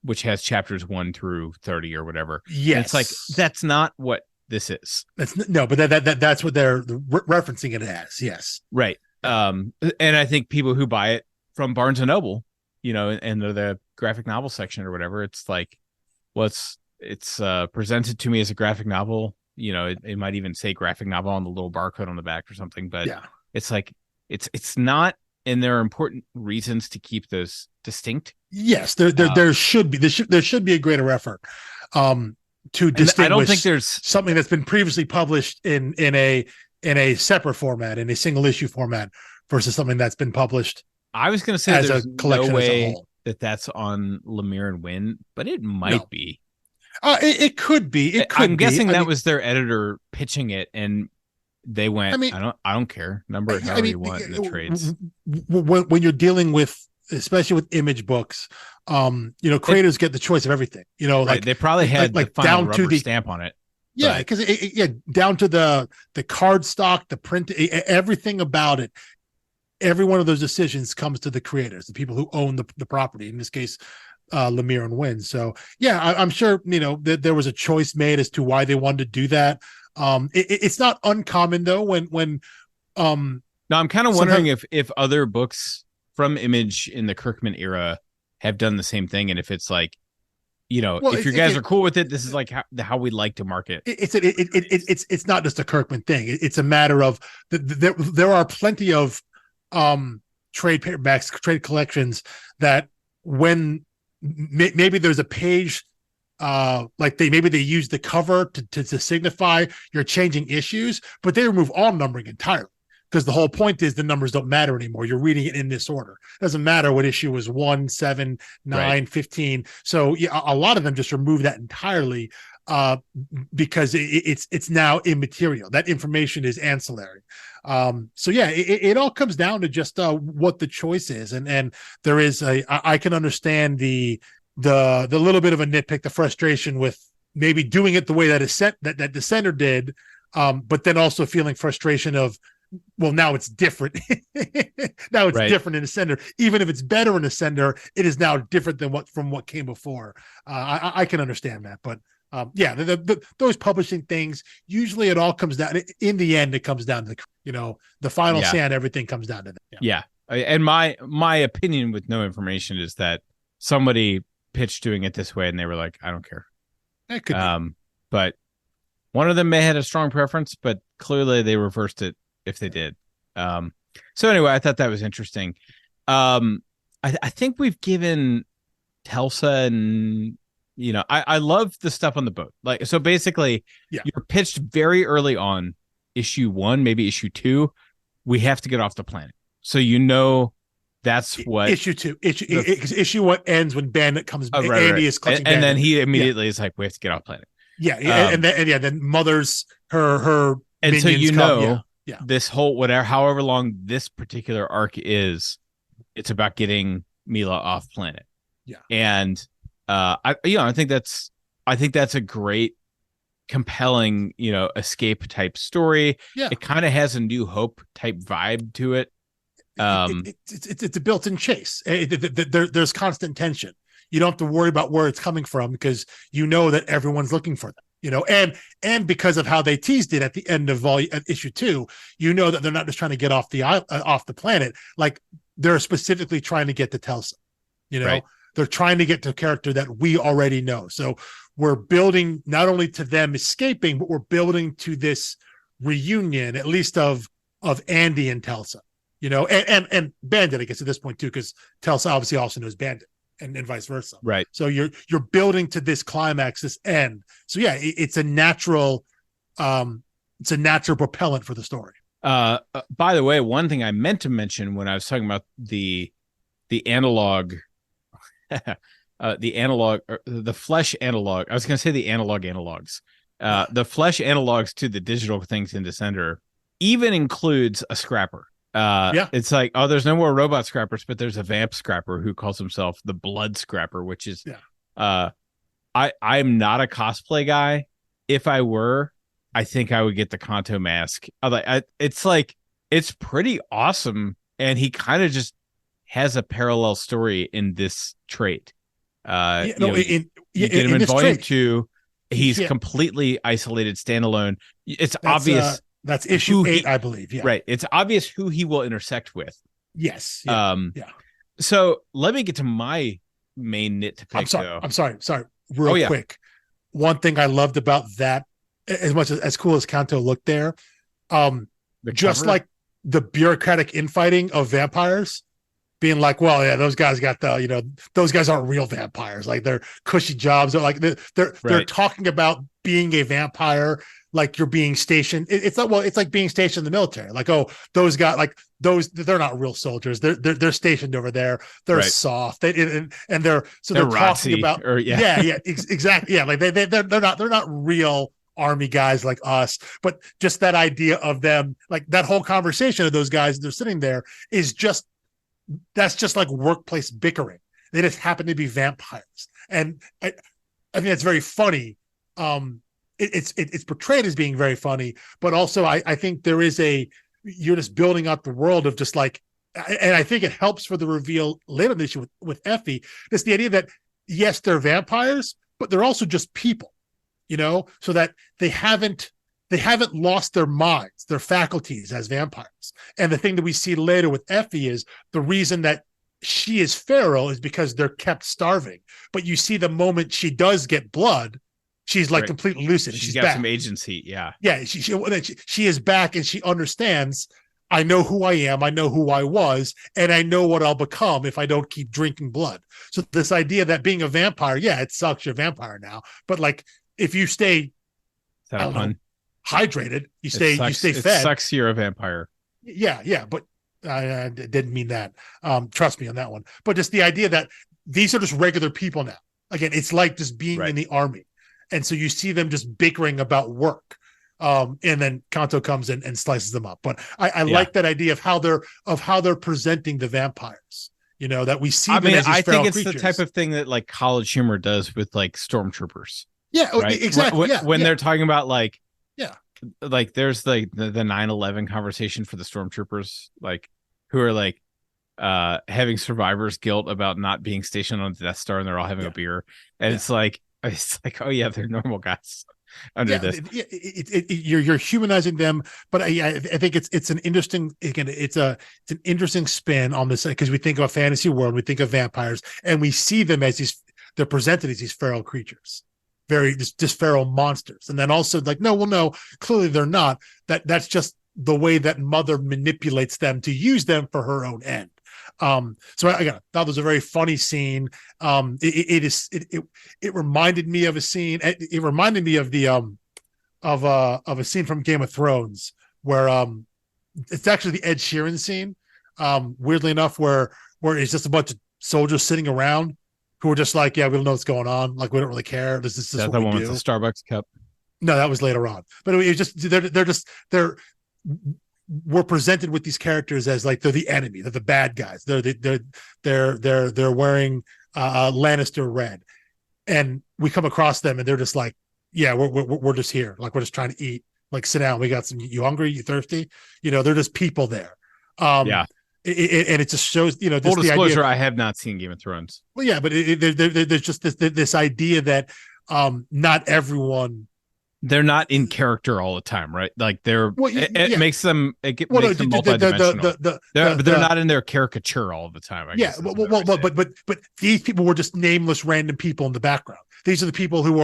which has chapters 1 through 30 or whatever. Yes. And it's like, that's not what this is. But that's what they're referencing it as. Yes. Right. And I think people who buy it from Barnes and Noble, and the graphic novel section or whatever, it's like, well, it's presented to me as a graphic novel. It might even say graphic novel on the little barcode on the back or something, but it's like, it's not, and there are important reasons to keep those distinct. Yes, there should be a greater effort to distinguish. I don't think there's something that's been previously published in a in a separate format, in a single issue format, versus something that's been published. I was going to say as there's a collection no as a way whole. that's on Lemire and Nguyen, but it might be. It could be. It could I'm be. guessing that was their editor pitching it, and they went, I mean, I don't care. Number it however you want in the trades. When you're dealing with, especially with Image books, creators get the choice of everything. Right, they probably had the final rubber stamp on it. Yeah, because down to the card stock, the print, everything about it. Every one of those decisions comes to the creators, the people who own the property. In this case, Lemire and Nguyen. So yeah, I'm sure that there was a choice made as to why they wanted to do that. It's not uncommon though when no, I'm kind of wondering if other books from Image in the Kirkman era have done the same thing, and if it's like, if you guys are cool with it, this is like how we like to market. It's not just a Kirkman thing. It's a matter of there are plenty of trade paperbacks, trade collections that when maybe there's a page maybe they use the cover to signify you're changing issues, but they remove all numbering entirely, because the whole point is the numbers don't matter anymore. You're reading it in this order. It doesn't matter what issue was 1, 7, 9, 15. So yeah, a lot of them just remove that entirely because it's now immaterial. That information is ancillary. So yeah, it all comes down to just what the choice is, and there is I can understand the little bit of a nitpick, the frustration with maybe doing it the way that that Descender did, but then also feeling frustration of, well, now it's different. Now it's different in Ascender. Even if it's better in Ascender, it is now different than what came before. I can understand that, but those publishing things, usually it all comes down. In the end, it comes down to the final say on everything comes down to that. Yeah, and my opinion with no information is that somebody pitched doing it this way, and they were like, I don't care. That could be. But one of them may have had a strong preference, but clearly they reversed it if they did. So anyway, I thought that was interesting. I think we've given Telsa and I love the stuff on the boat. Like, so basically you're pitched very early on, issue 1, maybe issue 2, we have to get off the planet. So that's what issue 2 issue 1 ends when Bandit comes. Andy is clutching and then he immediately is like, we have to get off planet. Then Mother's her and so this whole however long this particular arc is, it's about getting Mila off planet. And I think that's a great, compelling escape type story. It kind of has a New Hope type vibe to it. It's a built-in chase. There's constant tension. You don't have to worry about where it's coming from, because that everyone's looking for them. And because of how they teased it at the end of issue 2, that they're not just trying to get off the planet. Like, they're specifically trying to get to Telsa. They're trying to get to a character that we already know. So we're building not only to them escaping, but we're building to this reunion, at least of Andy and Telsa. And Bandit, I guess, at this point too, because Telsa obviously also knows Bandit. And vice versa. Right. So you're building to this climax, this end. So yeah, it's a natural propellant for the story. By the way, one thing I meant to mention when I was talking about the analog, the flesh analog. I was going to say the analogs. The flesh analogs to the digital things in Descender even includes a scrapper. It's like, there's no more robot scrappers, but there's a vamp scrapper who calls himself the Blood Scrapper, which is I'm not a cosplay guy. If I were, I think I would get the Kanto mask. It's pretty awesome, and he kind of just has a parallel story in this trait. You get him in volume 2. He's completely isolated, standalone. It's obvious. That's issue 8, I believe. Yeah. Right. It's obvious who he will intersect with. Yes. So let me get to my main nit to pick. I'm sorry. Real quick. One thing I loved about that, as much as cool as Kanto looked there, just like the bureaucratic infighting of vampires, being like, well, yeah, those guys got those guys aren't real vampires. Like, they're cushy jobs. They're talking about being a vampire like you're being stationed. It's like, well, it's like being stationed in the military. Like, oh, those guys, like those, they're not real soldiers. They're stationed over there. They're soft. And they're talking about, exactly. Yeah. Like they're not real army guys like us, but just that idea of them, like that whole conversation of those guys, they're sitting there is just, that's just like workplace bickering. They just happen to be vampires. And I think it's very funny. It's portrayed as being very funny, but also I think there is you're just building up the world of just like, and I think it helps for the reveal later in the issue with Effie. It's the idea that yes, they're vampires, but they're also just people, so that they haven't lost their minds, their faculties as vampires. And the thing that we see later with Effie is the reason that she is feral is because they're kept starving. But you see the moment she does get blood, she's like completely lucid. She's got back. Some agency. Yeah. Yeah. She is back and she understands, I know who I am. I know who I was, and I know what I'll become if I don't keep drinking blood. So this idea that being a vampire, yeah, it sucks. You're a vampire now. But like, if you stay hydrated, you stay fed. It sucks you're a vampire. Yeah. But I didn't mean that. Trust me on that one. But just the idea that these are just regular people now. Again, it's like just being in the army. And so you see them just bickering about work. And then Kanto comes in and slices them up. But I like that idea of how they're presenting the vampires. That we see them as these feral think it's creatures. The type of thing that like college humor does with like stormtroopers. Yeah, right? Exactly. When they're talking about like there's like the 9/11 conversation for the stormtroopers, like who are like having survivor's guilt about not being stationed on the Death Star, and they're all having a beer, and it's like, oh yeah, they're normal guys under this. You're humanizing them, but I think it's an interesting, again, it's an interesting spin on this, because we think of a fantasy world, we think of vampires, and we see them as they're presented as these feral creatures, very just feral monsters, and then also like no, clearly they're not. That's just the way that Mother manipulates them to use them for her own end. So I thought it was a very funny scene. It reminded me of a scene. It reminded me of the of a scene from Game of Thrones where it's actually the Ed Sheeran scene. Weirdly enough, where it's just a bunch of soldiers sitting around who are just like, yeah, we don't know what's going on. Like, we don't really care. This is what the we one do. with the Starbucks cup. No, that was later on. But it was just we're presented with these characters as like they're the enemy, they're the bad guys. They're wearing Lannister red, and we come across them and they're just like, yeah, we're just here, like we're just trying to eat. Like, sit down. We got some. You hungry? You thirsty? They're just people there. And it just shows. Full disclosure, I have not seen Game of Thrones. Well, yeah, but there's just this idea that not everyone. They're not in character all the time, right? Like it makes them multidimensional. They're not in their caricature all the time. I guess but these people were just nameless random people in the background. These are the people who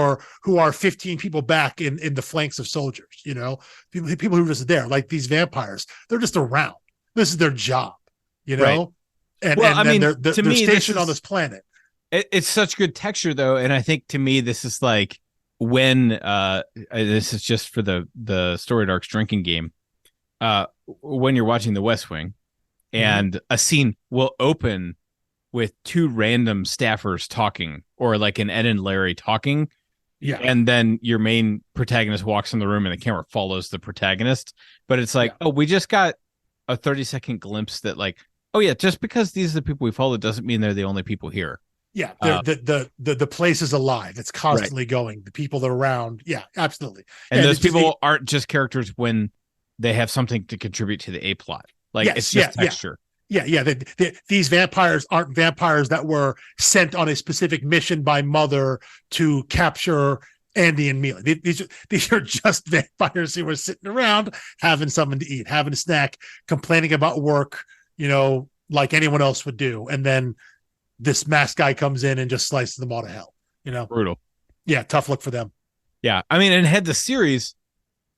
are 15 people back in the flanks of soldiers. People who are just there, like these vampires. They're just around. This is their job. Right. They're stationed on this planet. It's such good texture, though, and I think to me this is like. When this is just for the Story Dark's drinking game, when you're watching The West Wing, and a scene will open with two random staffers talking, or like an Ed and Larry talking, and then your main protagonist walks in the room and the camera follows the protagonist, but it's like, oh, we just got a 30-second glimpse that like, oh yeah, just because these are the people we follow doesn't mean they're the only people here. Yeah, the place is alive. It's constantly going. The people that are around. Yeah, absolutely. And those people aren't just characters when they have something to contribute to the A plot. Like, it's just texture. Yeah. These vampires aren't vampires that were sent on a specific mission by Mother to capture Andy and Mila. These are just vampires who were sitting around having something to eat, having a snack, complaining about work, like anyone else would do. And then this masked guy comes in and just slices them all to hell. Brutal. Yeah, tough look for them. Yeah, I mean, and had the series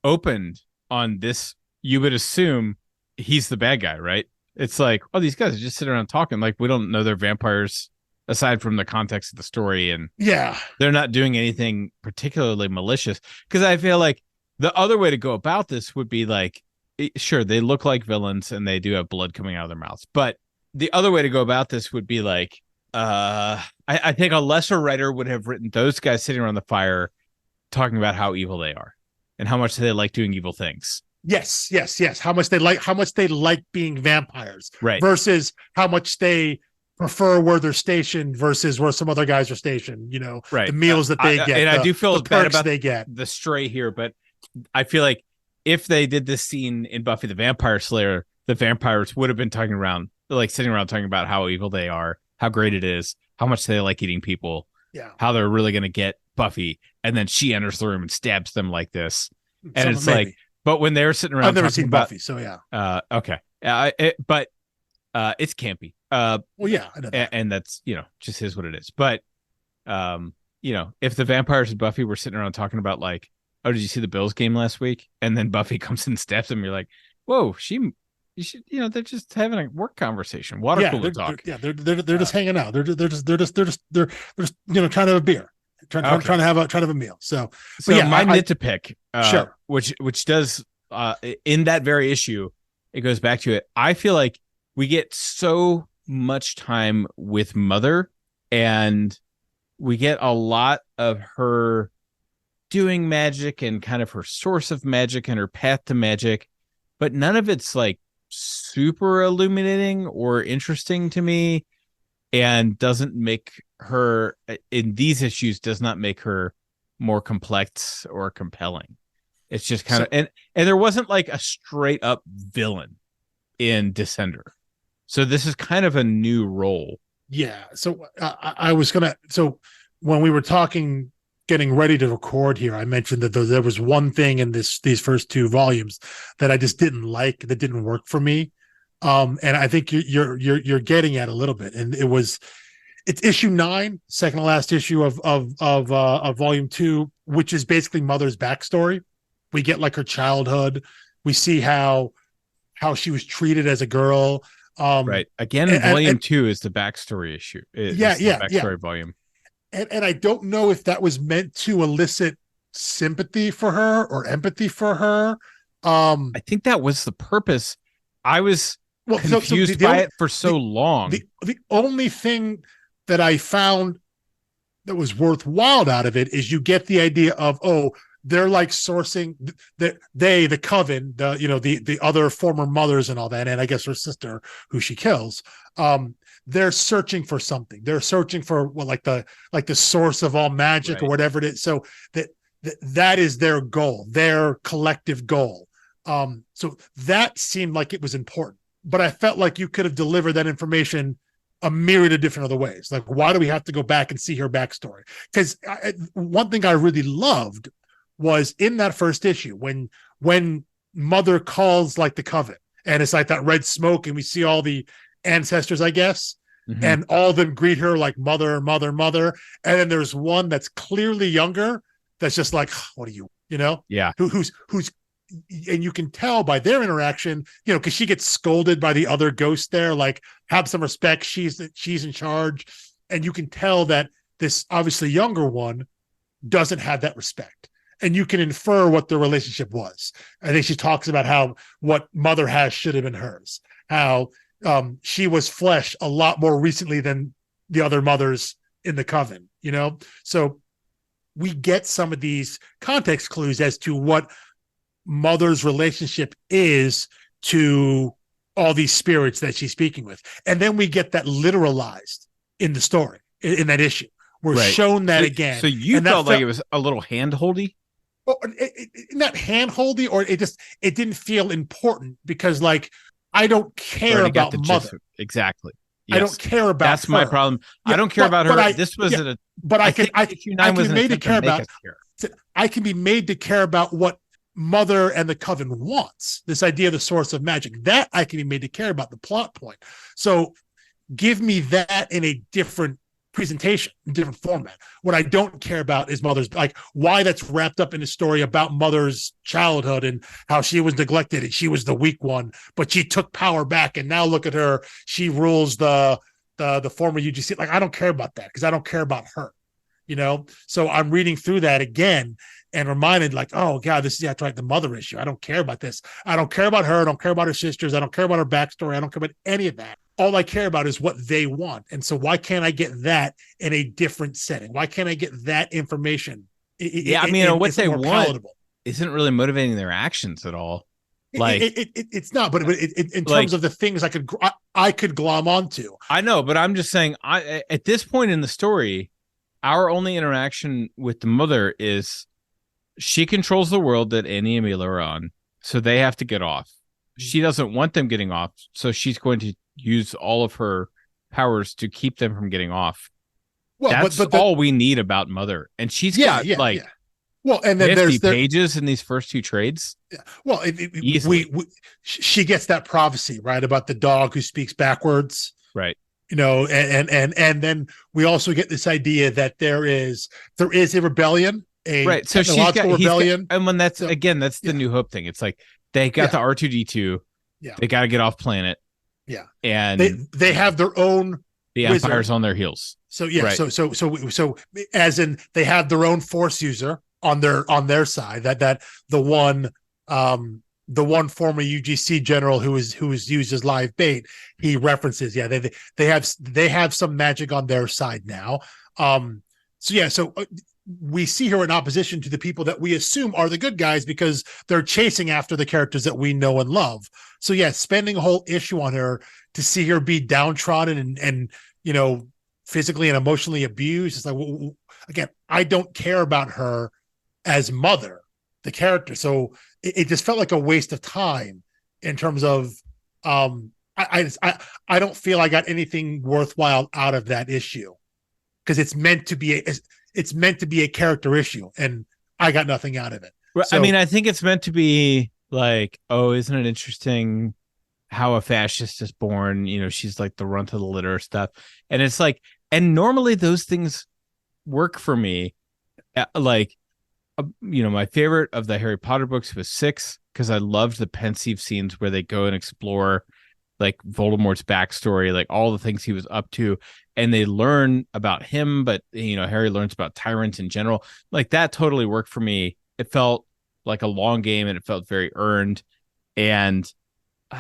opened on this, you would assume he's the bad guy, right? It's like, oh, these guys are just sitting around talking. Like, we don't know they're vampires aside from the context of the story, and they're not doing anything particularly malicious. Because I feel like The other way to go about this would be like, sure, they look like villains and they do have blood coming out of their mouths. But the other way to go about this would be like, I think a lesser writer would have written those guys sitting around the fire talking about how evil they are and how much they like doing evil things. Yes. How much they like being vampires, right? Versus how much they prefer where they're stationed versus where some other guys are stationed. You know, right? The meals that they get, and I do feel bad about they get the Stray here, but I feel like if they did this scene in Buffy the Vampire Slayer, the vampires would have been sitting around talking about how evil they are, how great it is, how much they like eating people, how they're really going to get Buffy, and then she enters the room and stabs them like this, and it's maybe. Like. But when they're sitting around, I've never seen Buffy, so yeah. Okay. But it's campy. Well, yeah, I know that. And that's just is what it is. But if the vampires and Buffy were sitting around talking about like, oh, did you see the Bills game last week? And then Buffy comes and stabs them. You're like, whoa, they're just having a work conversation, water cooler talk. They're just hanging out. They're just trying to have a beer. Trying to have a meal. So my nit to pick, sure, which does in that very issue, it goes back to it. I feel like we get so much time with Mother, and we get a lot of her doing magic and kind of her source of magic and her path to magic, but none of it's like super illuminating or interesting to me, and doesn't make her in these issues does not make her more complex or compelling. It's just kind of and there wasn't like a straight up villain in Descender, so this is kind of a new role. So I was gonna, so when we were talking getting ready to record here, I mentioned that there was one thing in these first two volumes that I just didn't like, that didn't work for me, and I think you're getting at a little bit, and it's issue 9, second to last issue of volume 2, which is basically Mother's backstory. We get like her childhood. We see how she was treated as a girl. Right. Again, volume 2 is the backstory issue. Backstory volume. And I don't know if that was meant to elicit sympathy for her or empathy for her. I think that was the purpose. I was confused by it for so long. The only thing that I found that was worthwhile out of it is you get the idea of, they're like sourcing the coven, the other former mothers and all that, and I guess her sister who she kills. They're searching for something. They're searching for the source of all magic, right, or whatever it is. So that is their goal, their collective goal. So that seemed like it was important, but I felt like you could have delivered that information a myriad of different other ways. Like, why do we have to go back and see her backstory? Because one thing I really loved was in that first issue when Mother calls like the coven, and it's like that red smoke, and we see all the ancestors, I guess, and all of them greet her like mother, mother, mother. And then there's one that's clearly younger that's just like, what are you, yeah, who's and you can tell by their interaction, because she gets scolded by the other ghost there, like, have some respect, she's in charge. And you can tell that this obviously younger one doesn't have that respect, and you can infer what the relationship was. I think she talks about how what Mother has should have been hers, how she was flesh a lot more recently than the other mothers in the coven, so we get some of these context clues as to what Mother's relationship is to all these spirits that she's speaking with. And then we get that literalized in the story, in that issue. We're shown that again. So you felt like it was a little hand-holdy? Well, not hand-holdy, or it didn't feel important, because like, I don't care about Mother. Exactly. Yes. I don't care about That's her. My problem. I don't care about her. I can be made to care about what Mother and the coven wants. This idea of the source of magic, that I can be made to care about, the plot point. So give me that in a different presentation, different format. What I don't care about is Mother's, like, why that's wrapped up in a story about Mother's childhood and how she was neglected and she was the weak one, but she took power back, and now look at her, she rules the former UGC. Like, I don't care about that, because I don't care about her. So I'm reading through that again and reminded, like, oh God, this is the mother issue. I don't care about this. I don't care about her. I don't care about her sisters. I don't care about her backstory. I don't care about any of that. All I care about is what they want. And so why can't I get that in a different setting? Why can't I get that information? What they want palatable? Isn't really motivating their actions at all. Like it's not, but in terms of the things I could glom onto. I know, but I'm just saying, at this point in the story, our only interaction with the mother is she controls the world that Annie and Mila are on, so they have to get off. She doesn't want them getting off, so she's going to use all of her powers to keep them from getting off. Well, that's all we need about Mother, and she's got well, and then there's pages in these first two trades. Yeah. Well, she gets that prophecy, right, about the dog who speaks backwards, right? And then we also get this idea that there is a rebellion, right. So rebellion, and when that's the New Hope thing. It's like they got the R2D2, they got to get off planet, and they have their own. The Empire's on their heels. So so as in they have their own Force user on their side. That the one former UGC general who is used as live bait, he references. They have some magic on their side now. So we see her in opposition to the people that we assume are the good guys because they're chasing after the characters that we know and love. So spending a whole issue on her to see her be downtrodden and physically and emotionally abused. It's like, well, again, I don't care about her as Mother, the character. So it just felt like a waste of time in terms of I don't feel I got anything worthwhile out of that issue because it's meant to be a character issue, and I got nothing out of it. So, I think it's meant to be like, oh, isn't it interesting how a fascist is born? She's like the runt of the litter stuff, and it's like, and normally those things work for me. My favorite of the Harry Potter books was 6 because I loved the pensive scenes where they go and explore like Voldemort's backstory, like all the things he was up to, and they learn about him, but Harry learns about tyrants in general. Like that totally worked for me. It felt like a long game and it felt very earned. And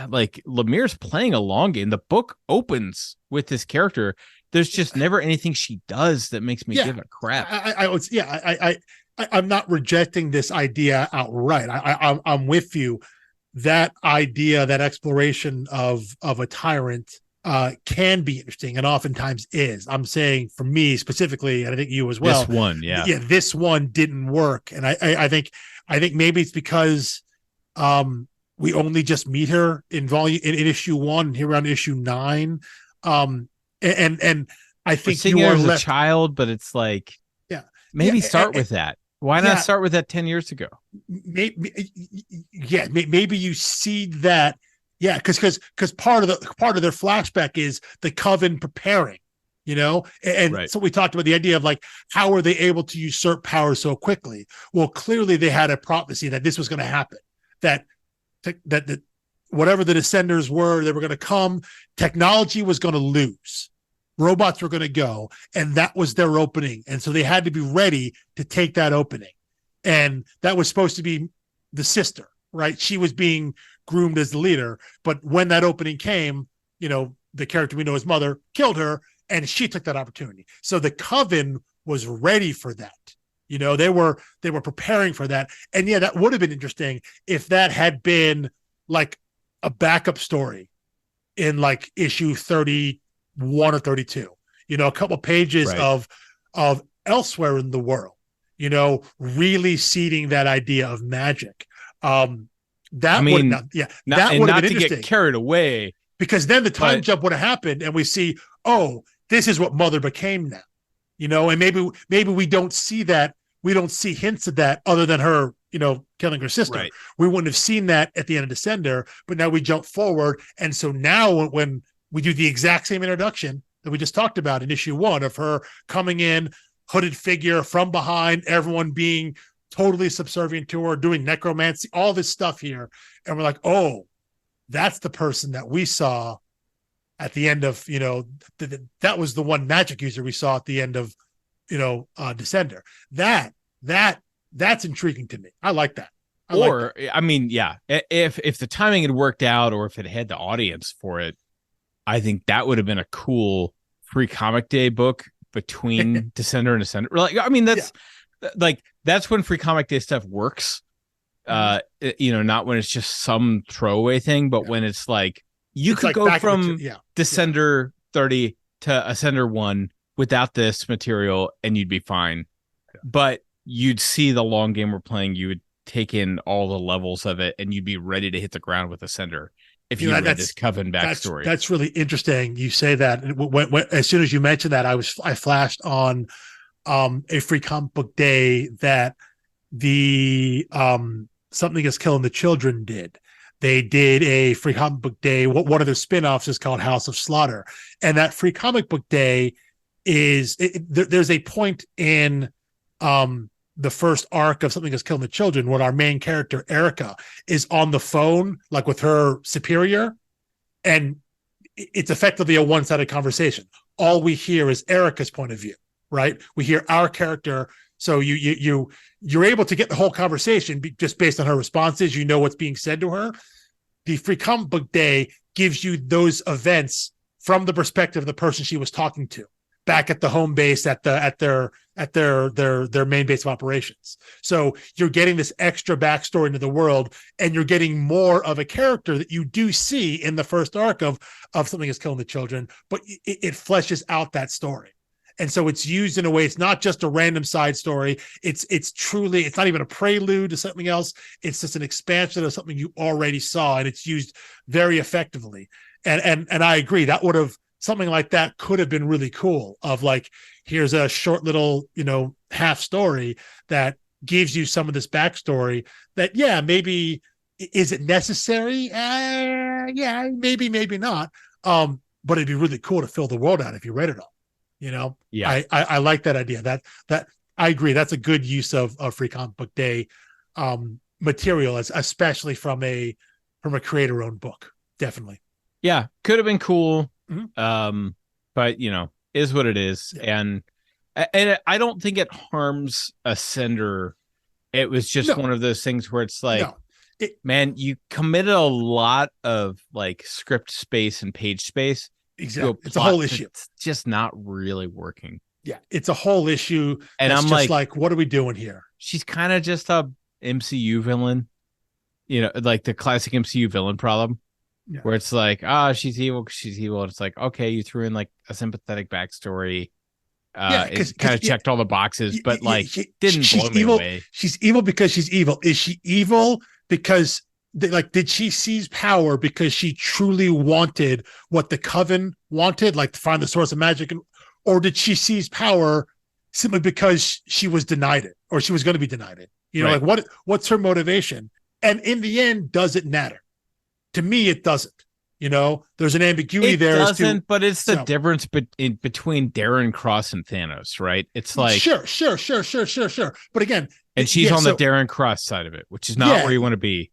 like Lemire's playing a long game. The book opens with this character. There's just never anything she does that makes me give a crap. I'm not rejecting this idea outright. I'm with you. That idea, that exploration of a tyrant can be interesting and oftentimes is. I'm saying for me specifically, and I think you as well. This one, this one didn't work, and I think maybe it's because we only just meet her in issue 1, here around issue 9, and I think you are a child, but it's like maybe start with that. Why not start with that 10 years ago? Maybe you see that, because part of their flashback is the Coven preparing, and so we talked about the idea of like, how are they able to usurp power so quickly? Well, clearly they had a prophecy that this was going to happen, that whatever the Descenders were, they were going to come, technology was going to lose. Robots were going to go, and that was their opening. And so they had to be ready to take that opening. And that was supposed to be the sister, right? She was being groomed as the leader. But when that opening came, the character we know as Mother killed her, and she took that opportunity. So the Coven was ready for that. They were preparing for that. And that would have been interesting if that had been like a backup story in like issue 31 or 32, a couple pages of elsewhere in the world, really seeding that idea of magic. That would not have been interesting. Get carried away, because then the time jump would have happened, and we see, oh, this is what Mother became now, and maybe we don't see that. We don't see hints of that other than her, killing her sister. Right. We wouldn't have seen that at the end of Descender, but now we jump forward, and so now when we do the exact same introduction that we just talked about in issue 1 of her coming in, hooded figure from behind, everyone being totally subservient to her, doing necromancy, all this stuff here. And we're like, oh, that's the person that we saw at the end of, that was the one magic user we saw at the end of Descender. That's intriguing to me. I like that. I mean, yeah, if the timing had worked out, or if it had the audience for it, I think that would have been a cool free comic day book between Descender and Ascender. Like, I mean, that's when free comic day stuff works. Not when it's just some throwaway thing, but when it's like you could go from Descender 30 to Ascender 1 without this material and you'd be fine. But you'd see the long game we're playing, you would take in all the levels of it, and you'd be ready to hit the ground with Ascender if you read this Coven backstory. That's really interesting. You say that. When, as soon as you mentioned that, I flashed on a free comic book day that the Something is Killing the Children did. They did a free comic book day. One of their spinoffs is called House of Slaughter, and that free comic book day there's a point in the first arc of Something is Killing the Children when our main character Erica is on the phone like with her superior, and it's effectively a one-sided conversation. All we hear is Erica's point of view, right? We hear our character, so you're able to get the whole conversation just based on her responses. You know what's being said to her. The free comic book day gives you those events from the perspective of the person she was talking to back at the home base at their main base of operations. So you're getting this extra backstory into the world, and you're getting more of a character that you do see in the first arc of Something is Killing the Children, but it fleshes out that story. And so it's used in a way, it's not just a random side story. It's not even a prelude to something else. It's just an expansion of something you already saw, and it's used very effectively. And I agree, something like that could have been really cool, of like, here's a short little, half story that gives you some of this backstory that, maybe, is it necessary? Maybe not. But it'd be really cool to fill the world out if you read it all. I like that idea. That I agree. That's a good use of free comic book day material, especially from a creator-owned book. Definitely. Yeah, could have been cool. Mm-hmm. But is what it is. Yeah. And I don't think it harms Ascender. It was just one of those things where it's like, man, you committed a lot of like script space and page space. Exactly. It's a whole issue. It's just not really working. Yeah. It's a whole issue. And I'm just like, what are we doing here? She's kind of just a MCU villain, like the classic MCU villain problem. Yeah. Where it's like, she's evil. And it's like, okay, you threw in like a sympathetic backstory. It kind of checked all the boxes, but didn't blow me away. She's evil because she's evil. Is she evil because did she seize power because she truly wanted what the Coven wanted, like to find the source of magic, or did she seize power simply because she was denied it, or she was going to be denied it? Right. Like what's her motivation? And in the end, does it matter? To me, it doesn't. There's an ambiguity there. It doesn't, but it's the difference between Darren Cross and Thanos, right? It's like sure. But again, and she's on the Darren Cross side of it, which is not where you want to be.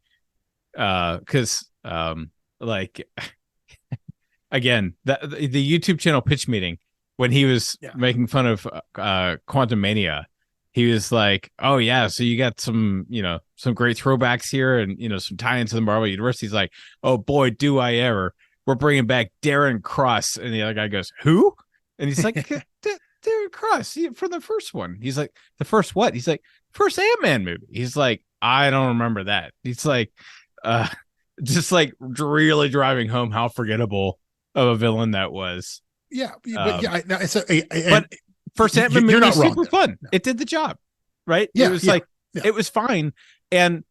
Because again, the YouTube channel pitch meeting, when he was making fun of Quantum Mania, he was like, oh yeah, so you got some great throwbacks here, and some tie-ins to the Marvel Universe. He's like, oh boy, do I ever. We're bringing back Darren Cross. And the other guy goes, who? And he's like, Darren Cross from the first one. He's like, the first what? He's like, first Ant-Man movie. He's like, I don't remember that. He's like, just like really driving home how forgettable of a villain that was. Yeah, but first Ant-Man movie was super fun. No. It did the job, right? Yeah, it was it was fine, and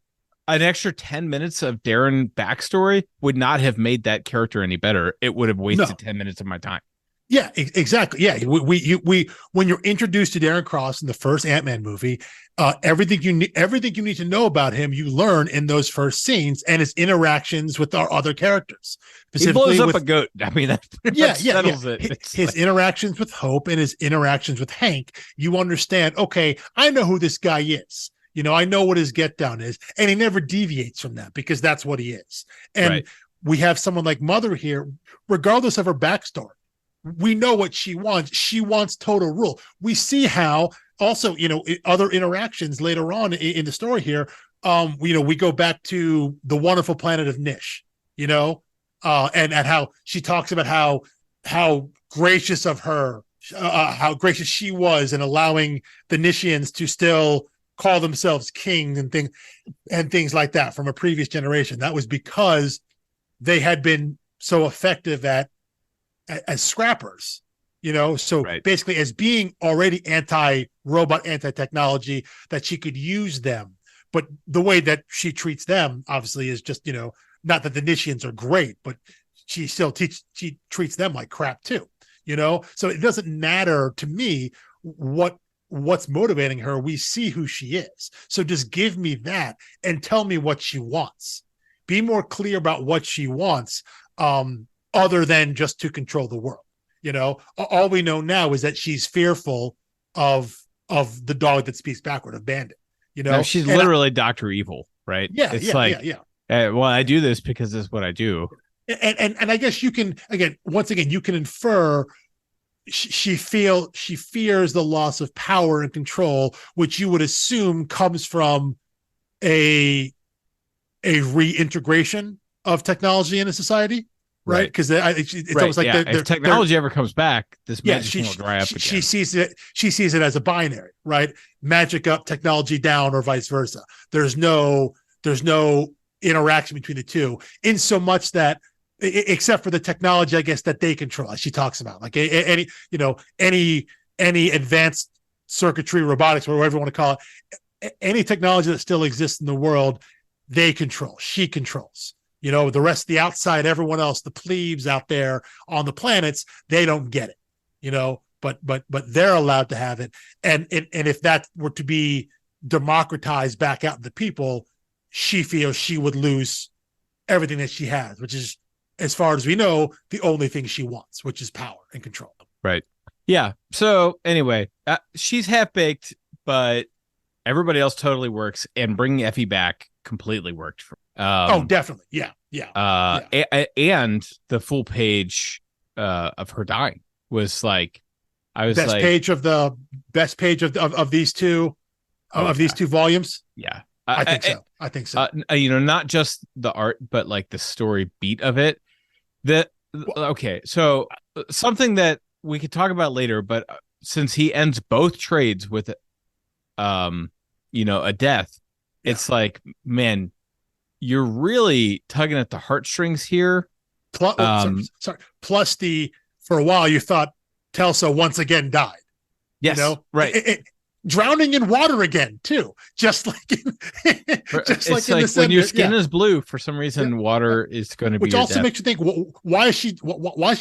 an extra 10 minutes of Darren backstory would not have made that character any better. It would have wasted 10 minutes of my time. Yeah, exactly. Yeah, we when you're introduced to Darren Cross in the first Ant-Man movie, everything you need to know about him, you learn in those first scenes and his interactions with our other characters. He blows up a goat. I mean, that settles it. His interactions with Hope and his interactions with Hank, you understand. Okay, I know who this guy is. I know what his get down is, and he never deviates from that because that's what he is. And we have someone like Mother here, regardless of her backstory. we know what she wants. She wants total rule. We see how also, other interactions later on in the story here. We go back to the wonderful planet of Nish, and how she talks about how gracious of her, how gracious she was in allowing the Nishians to still call themselves king and things like that from a previous generation. That was because they had been so effective as scrappers, so right. Basically as being already anti-robot, anti-technology, that she could use them. But the way that she treats them obviously is just, not that the Nishians are great, but she still she treats them like crap too, so it doesn't matter to me what's motivating her. We see who she is. So just give me that and tell me what she wants. Be more clear about what she wants, other than just to control the world. All we know now is that she's fearful of the dog that speaks backward, of Bandit. No, she's literally Dr. Evil, right? Yeah, it's well, I do this because this is what I do. And I guess you can you can infer she fears the loss of power and control, which you would assume comes from a reintegration of technology in a society. Right, because it's almost like if technology ever comes back, this magic will dry up again. She sees it as a binary, right? Magic up, technology down, or vice versa. There's no interaction between the two, in so much that, except for the technology, I guess, that they control, as she talks about, like any advanced circuitry, robotics, or whatever you want to call it, any technology that still exists in the world, they control. She controls. The rest of the outside, everyone else, the plebes out there on the planets, they don't get it, but they're allowed to have it. And if that were to be democratized back out to the people, she feels she would lose everything that she has, which is, as far as we know, the only thing she wants, which is power and control. Right. Yeah. So anyway, she's half-baked, but everybody else totally works, and bringing Effie back completely worked for definitely. Yeah. And the full page of her dying was like, I was best page of these two these two volumes. Yeah. I think so. Not just the art, but like the story beat of it. So something that we could talk about later, but since he ends both trades with a death, it's like, man, you're really tugging at the heartstrings here. Plus, for a while you thought Telsa once again died. Yes, right. Drowning in water again too, just like when your skin is blue, for some reason water is going to be. Which also makes you think, why is she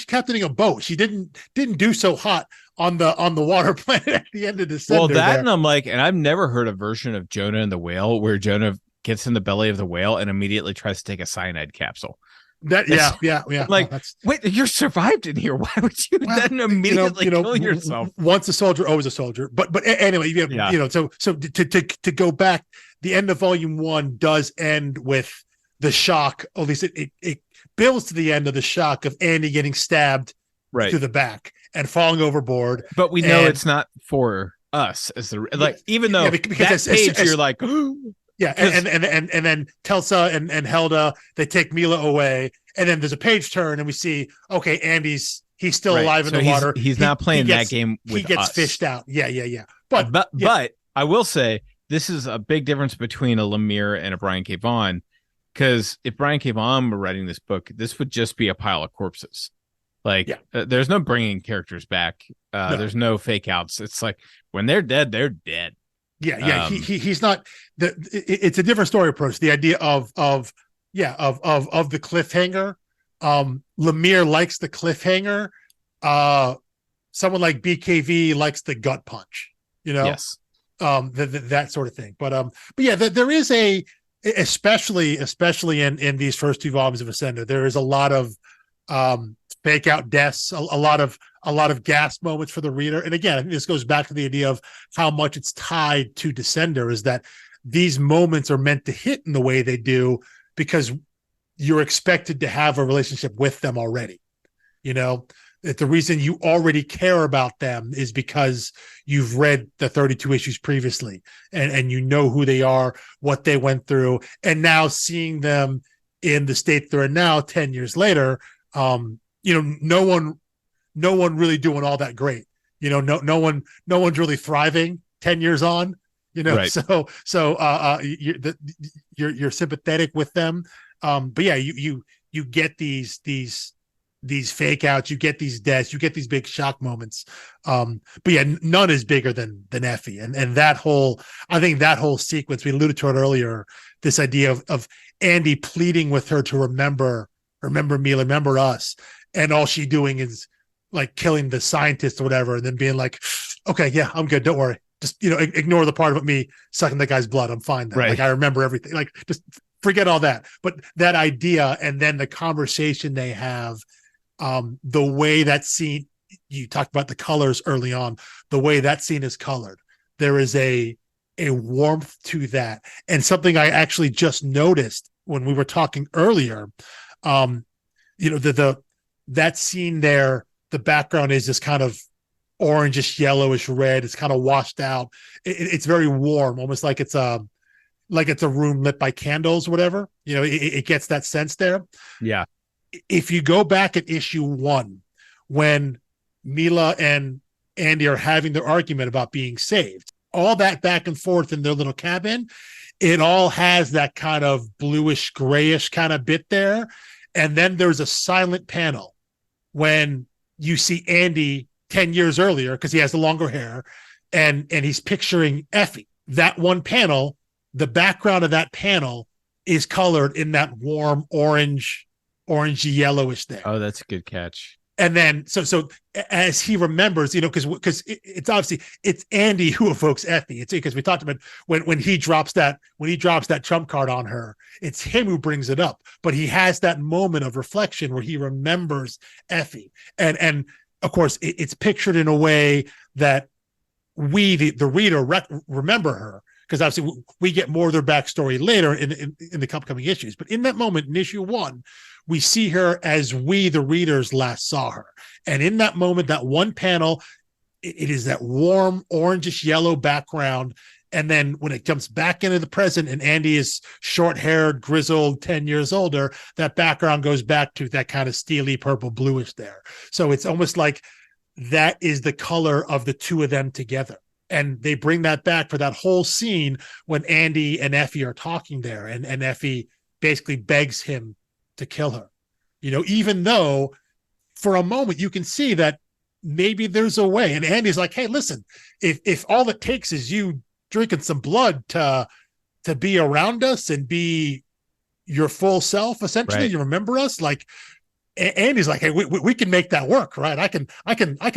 captaining a boat? She didn't do so hot on the water planet at the end of December. Well, that, and I'm like, and I've never heard a version of Jonah and the whale where Jonah gets in the belly of the whale and immediately tries to take a cyanide capsule. Yeah. Like, wait, you're survived in here. Why would you then immediately kill yourself? Once a soldier, always a soldier. But anyway, so to go back, the end of volume 1 does end with the shock. At least it builds to the end of the shock of Andy getting stabbed to the back and falling overboard. But we know it's not for us as even though because that page, you're like. Yeah, and then Telsa and Helda, they take Mila away, and then there's a page turn, and we see, okay, he's still alive in the water. He's not playing that game with us. He gets fished out. Yeah. But I will say, this is a big difference between a Lemire and a Brian K. Vaughan, because if Brian K. Vaughan were writing this book, this would just be a pile of corpses. There's no bringing characters back. No. There's no fake outs. It's like, when they're dead, they're dead. Yeah. He's not. It's a different story approach. The idea of the cliffhanger. Lemire likes the cliffhanger. Someone like BKV likes the gut punch. Yes. That sort of thing. But yeah, there is especially in these first 2 volumes of Ascender, there is a lot of fake out deaths, a lot of gas moments for the reader. And again, I think this goes back to the idea of how much it's tied to Descender, is that these moments are meant to hit in the way they do because you're expected to have a relationship with them already. You know, that the reason you already care about them is because you've read the 32 issues previously, and you know who they are, what they went through, and now seeing them in the state they're in now 10 years later, no one really doing all that great. No one's really thriving 10 years on, right. You're sympathetic with them. But yeah, you get these fake outs, you get these deaths, you get these big shock moments. But yeah, none is bigger than Effie. And I think that whole sequence, we alluded to it earlier, this idea of Andy pleading with her to remember me, remember us. And all she doing is like killing the scientist or whatever. And then being like, okay, yeah, I'm good. Don't worry. Just, ignore the part of me sucking the guy's blood. I'm fine then. Right. Like I remember everything. Like just forget all that. But that idea, and then the conversation they have, the way that scene, you talked about the colors early on, the way that scene is colored, there is a warmth to that. And something I actually just noticed when we were talking earlier, that scene there, the background is this kind of orangish, yellowish red. It's kind of washed out. It's very warm, almost like it's a room lit by candles, whatever. It gets that sense there. Yeah. If you go back at issue 1, when Mila and Andy are having their argument about being saved, all that back and forth in their little cabin, it all has that kind of bluish, grayish kind of bit there. And then there's a silent panel when you see Andy 10 years earlier, because he has the longer hair, and he's picturing Effie. That one panel, the background of that panel is colored in that warm orangey yellowish there. Oh, that's a good catch. And then so as he remembers, because it's obviously it's Andy who evokes Effie. It's because we talked about when he drops that trump card on her, it's him who brings it up. But he has that moment of reflection where he remembers Effie, and of course it's pictured in a way that we the reader remember her, because obviously we get more of their backstory later in the upcoming issues. But in that moment, in issue 1, we see her as we, the readers, last saw her. And in that moment, that one panel, it is that warm orangish yellow background. And then when it jumps back into the present and Andy is short-haired, grizzled, 10 years older, that background goes back to that kind of steely purple bluish there. So it's almost like that is the color of the two of them together. And they bring that back for that whole scene when Andy and Effie are talking there, and Effie basically begs him to kill her. Even though for a moment you can see that maybe there's a way. And Andy's like, hey, listen, if all it takes is you drinking some blood to be around us and be your full self, essentially, right. You remember us, like Andy's like, hey, we can make that work, right? I can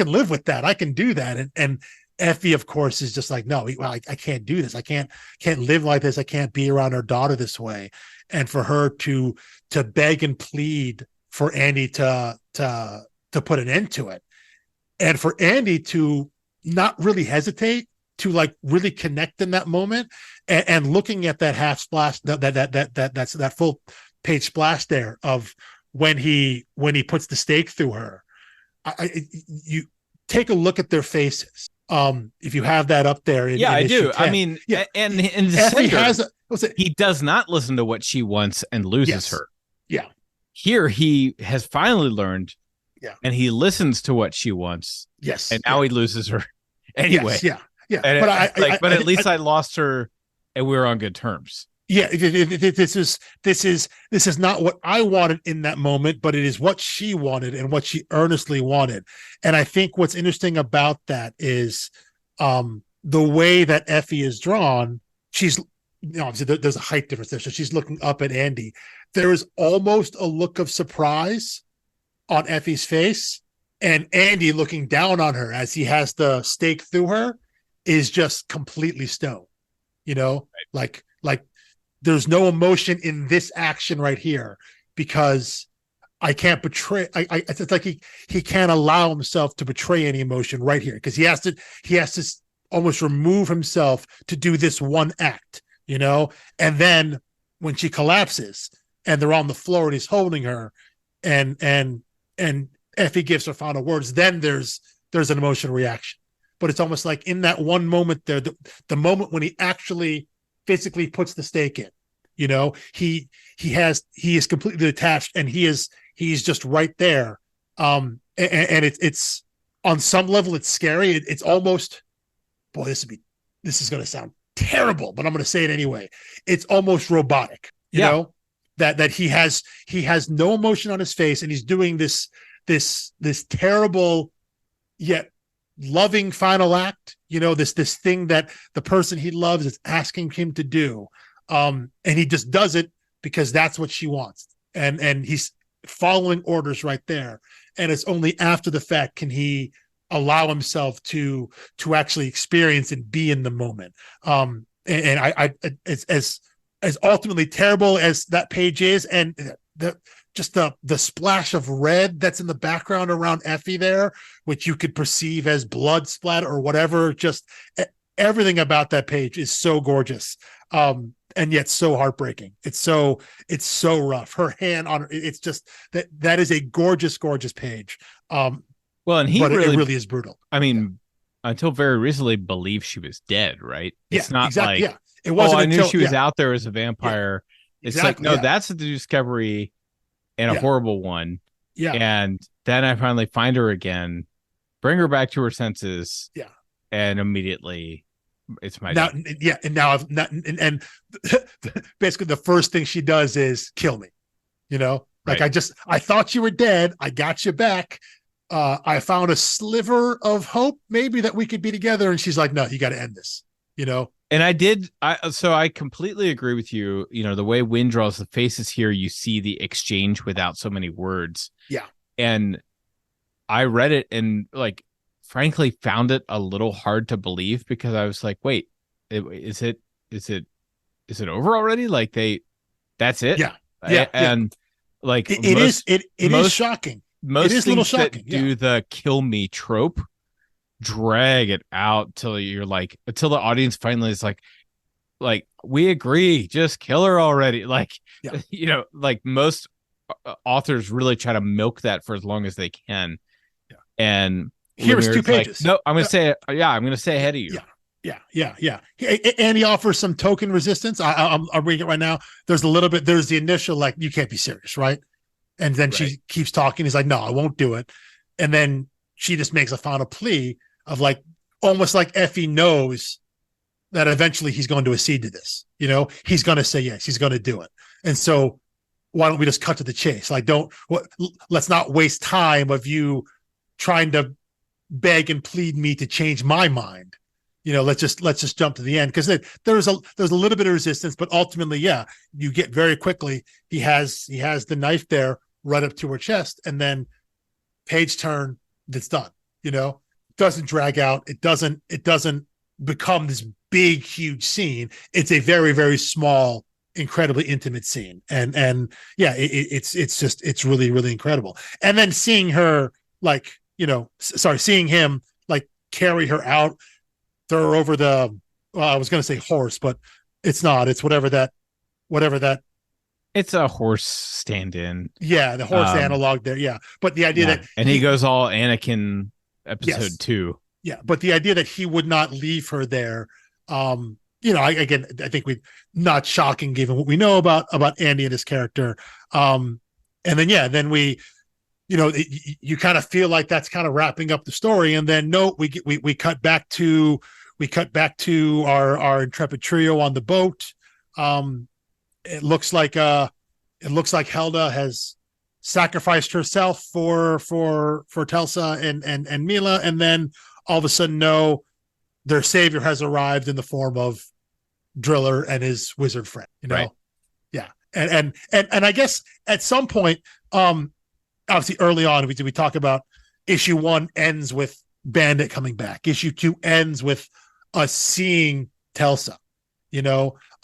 live with that. I can do that. And Effie, of course, is just like, no, I can't do this. I can't live like this. I can't be around her daughter this way. And for her to beg and plead for Andy to put an end to it, and for Andy to not really hesitate, to like really connect in that moment, and looking at that half splash, that's that full page splash there of when he puts the stake through her. You take a look at their faces. If you have that up there, in I do. 10. I mean, yeah. and in the center, he he does not listen to what she wants and loses her. Yeah. Here he has finally learned. Yeah. And he listens to what she wants. Yes. And now he loses her. Anyway. Yes, yeah. And but at least I lost her, and we were on good terms. Yeah, this is not what I wanted in that moment, but it is what she wanted and what she earnestly wanted. And I think what's interesting about that is the way that Effie is drawn. She's, obviously there's a height difference there, so she's looking up at Andy. There is almost a look of surprise on Effie's face, and Andy looking down on her as he has the stake through her is just completely stone. Right. Like there's no emotion in this action right here, because I can't betray. It's like he can't allow himself to betray any emotion right here, because he has to almost remove himself to do this one act, and then when she collapses and they're on the floor and he's holding her, and Effie gives her final words, then there's an emotional reaction. But it's almost like in that one moment there, the moment when he actually physically puts the stake in, he is completely detached, and he's just right there. And it's on some level it's scary. It's almost, boy, this is going to sound terrible, but I'm going to say it anyway. It's almost robotic, you know, that he has no emotion on his face, and he's doing this terrible yet loving final act, this thing that the person he loves is asking him to do. And he just does it because that's what she wants. And he's following orders right there. And it's only after the fact can he allow himself to actually experience and be in the moment. And it's as ultimately terrible as that page is, and the splash of red that's in the background around Effie there, which you could perceive as blood splatter or whatever, just everything about that page is so gorgeous. And yet so heartbreaking. It's so rough. Her hand on it's just that is a gorgeous page. Well, and it really is brutal. I mean, until very recently, believed she was dead, right? It's not exactly. like, it wasn't. I knew she was out there as a vampire. Yeah, it's exactly, like, no, that's a discovery and a horrible one. Yeah. And then I finally find her again, bring her back to her senses. Yeah. And immediately it's my now. dad. Yeah. And now I've not, and basically the first thing she does is kill me, like, right. I thought you were dead. I got you back. I found a sliver of hope maybe that we could be together. And she's like, no, you got to end this, And I completely agree with you. The way Nguyen draws the faces here, you see the exchange without so many words. Yeah. And I read it and, like, frankly found it a little hard to believe, because I was like, wait, is it over already? Like, that's it? Yeah. And like it is shocking. Most it is things a little shocking. That do the kill me trope drag it out till you're like, until the audience finally is like we agree, just kill her already. Like, like most authors really try to milk that for as long as they can. Yeah. And here's 2 pages. Like, no, I'm going to say it. Yeah, I'm going to say ahead of you. Yeah. And he offers some token resistance. I'm reading it right now. There's a little bit. There's the initial, like, you can't be serious, right? And then she keeps talking. He's like, no, I won't do it. And then she just makes a final plea of, like, almost like Effie knows that eventually he's going to accede to this. He's going to say yes. He's going to do it. And so why don't we just cut to the chase? Like, let's not waste time of you trying to beg and plead me to change my mind. Let's just jump to the end, because there's a little bit of resistance, but ultimately, you get very quickly. He has the knife there right up to her chest, and then page turn. That's done. Doesn't drag out. It doesn't become this big, huge scene. It's a very, very small, incredibly intimate scene, and it's really, really incredible. And then seeing her, like, seeing him, like, carry her out. Throw her over the, I was going to say horse, but it's not. It's whatever that. It's a horse stand-in. Yeah, the horse analog there. Yeah, but the idea that he goes all Anakin episode 2. Yeah, but the idea that he would not leave her there. I think not shocking given what we know about Andy and his character. And then we. You kind of feel like that's kind of wrapping up the story, and then we cut back to our intrepid trio on the boat. It looks like Helda has sacrificed herself for Telsa and Mila, and then all of a sudden, their savior has arrived in the form of Driller and his wizard friend. Right. Yeah, and I guess at some point, obviously early on, we talk about issue 1 ends with Bandit coming back. Issue 2 ends with us seeing Telsa.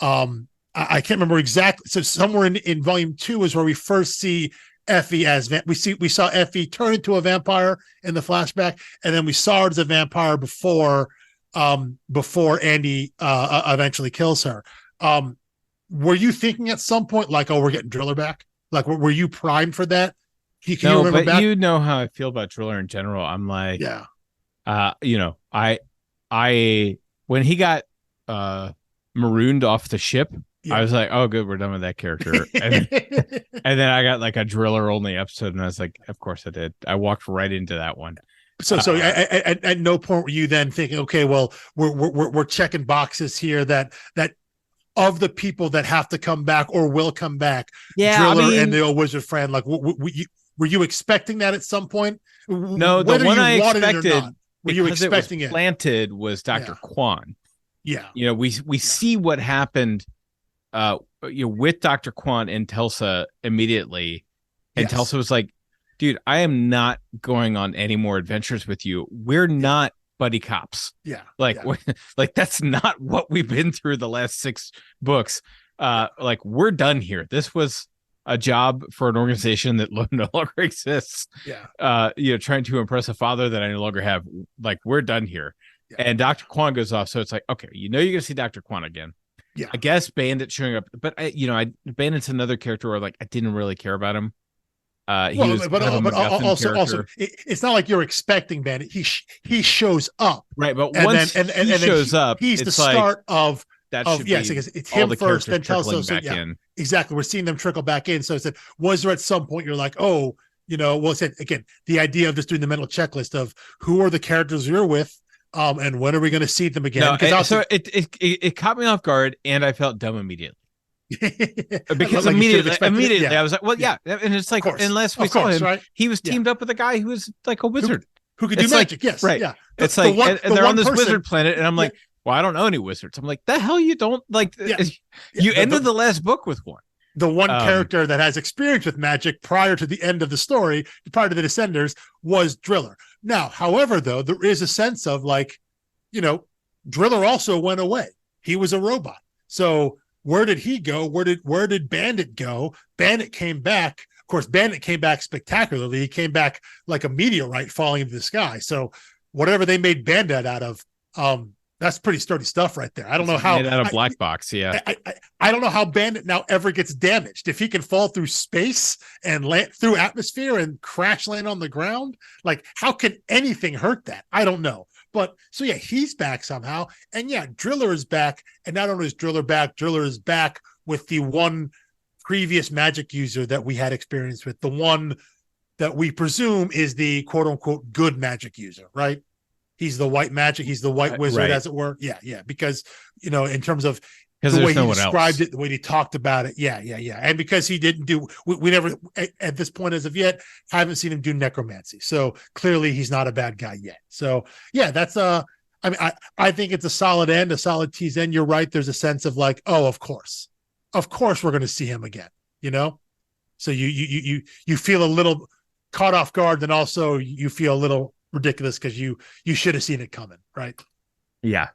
I can't remember exactly. So somewhere in volume 2 is where we first see Effie as we saw Effie turn into a vampire in the flashback, and then we saw her as a vampire before Andy eventually kills her. Were you thinking at some point, like, oh, we're getting Driller back? Like, were you primed for that? No, but back? You know how I feel about Driller in general. I'm like, I when he got marooned off the ship, I was like, oh, good, we're done with that character. And then I got like a Driller only episode, and I was like, of course I did. I walked right into that one. So at no point were you then thinking, okay, well, we're checking boxes here that of the people that have to come back or will come back, Driller and the old wizard friend, like, were you expecting that at some point? No, the one I expected, were you expecting it? Planted was Dr. Kwan. Yeah, we see what happened, with Dr. Kwan and Telsa immediately, and Telsa was like, dude, I am not going on any more adventures with you. We're not buddy cops. Yeah. Like that's not what we've been through the last 6 books. Like, we're done here. This was a job for an organization that no longer exists. Yeah. Trying to impress a father that I no longer have. Like, we're done here. Yeah. And Dr. Kwan goes off. So it's like, okay, you're going to see Dr. Kwan again. Yeah. I guess Bandit showing up, but Bandit's another character where, like, I didn't really care about him. Also, it's not like you're expecting Bandit. He shows up, right? But once he shows up, he's the start of that. It's him first, then Telsa. So in. Exactly. We're seeing them trickle back in. So I said, was there at some point you're like, oh, well, said again, the idea of just doing the mental checklist of who are the characters you're with, and when are we going to see them again? So it caught me off guard, and I felt dumb immediately. Because immediately I was like, well, yeah. And it's like, unless we saw him, right? He was teamed up with a guy who was like a wizard who could do magic. Yes, right. Yeah. It's like, and they're on this wizard planet, and I'm like, well, I don't know any wizards. I'm like, the hell you don't like. You ended the last book with one. The one character that has experience with magic prior to the end of the story, prior to the Descenders, was Driller. Now, however, though, there is a sense of like, Driller also went away. He was a robot. So where did he go? Where did Bandit go? Bandit came back. Of course, Bandit came back spectacularly. He came back like a meteorite falling into the sky. So whatever they made Bandit out of, that's pretty sturdy stuff right there. I don't know how made out of black box. Yeah. I don't know how Bandit now ever gets damaged. If he can fall through space and land through atmosphere and crash land on the ground, like, how can anything hurt that? I don't know. But so yeah, he's back somehow. And yeah, Driller is back. And not only is Driller is back with the one previous magic user that we had experience with, the one that we presume is the quote unquote good magic user, right? He's the white magic, he's the white wizard, right, as it were. Yeah. Because, in terms of the way he described it, the way he talked about it. Yeah. And because he didn't do, we never, at this point as of yet, haven't seen him do necromancy. So clearly he's not a bad guy yet. So yeah, that's I think it's a solid end, a solid tease end. You're right. There's a sense of like, oh, of course we're going to see him again, So you feel a little caught off guard, then also you feel a little ridiculous because you should have seen it coming, right? Yeah.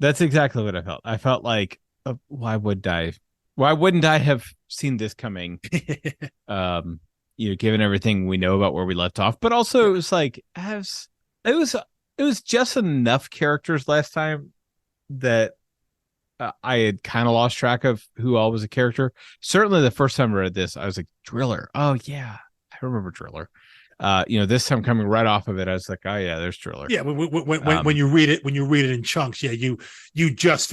That's exactly what I felt. I felt like, why wouldn't I have seen this coming? Given everything we know about where we left off, but also it was like, it was just enough characters last time that I had kind of lost track of who all was a character. Certainly the first time I read this, I was like, Driller. Oh yeah, I remember Driller. This time coming right off of it, I was like, oh yeah, there's Driller. Yeah, when you read it in chunks, yeah, you just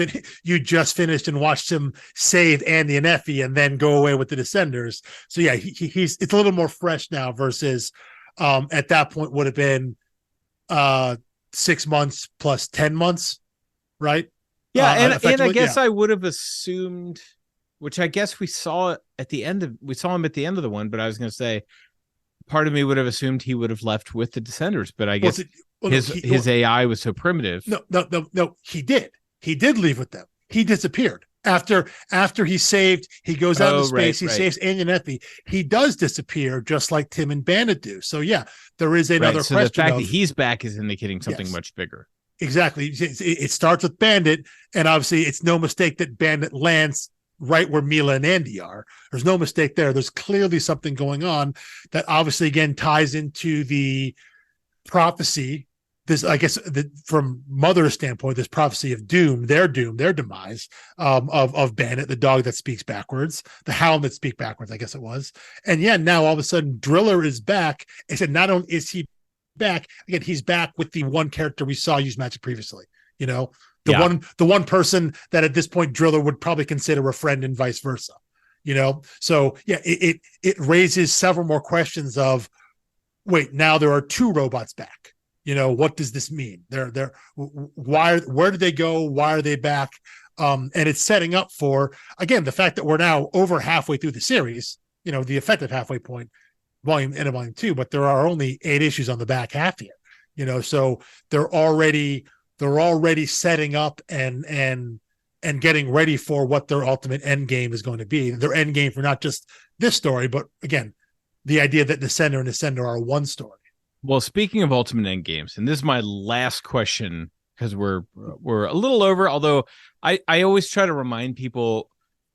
finished and watched him save Andy and Effie and then go away with the Descenders. So yeah, it's a little more fresh now versus at that point would have been 6 months plus 10 months, right? Yeah, and I guess I would have assumed, which I guess we saw him at the end of the one, but I was going to say, part of me would have assumed he would have left with the Descenders, but I guess his AI was so primitive. No, he did. He did leave with them. He disappeared after he saved. He goes out into space. He saves Andy and Effie. He does disappear, just like Tim and Bandit do. So yeah, there is another question. The fact that he's back is indicating something much bigger. Exactly. It starts with Bandit, and obviously it's no mistake that Bandit lands right where Mila and Andy are. There's no mistake there. There's clearly something going on that obviously again ties into the prophecy this, I guess, from Mother's standpoint, this prophecy of their demise, of Bandit, the dog that speaks backwards, the hound that speaks backwards, I guess it was. And yeah, now all of a sudden Driller is back. And not only is he back, again, he's back with the one character we saw use magic previously, the one person that at this point Driller would probably consider a friend and vice versa, So yeah, it raises several more questions of, wait, now there are two robots back. What does this mean? Where did they go? Why are they back? And it's setting up for, again, the fact that we're now over halfway through the series, the effective halfway point, volume 2, but there are only 8 issues on the back half here, so they're already setting up and getting ready for what their ultimate end game is going to be. Their end game for not just this story, but again, the idea that Descender and Ascender are one story. Well, speaking of ultimate end games, and this is my last question because we're a little over, although I always try to remind people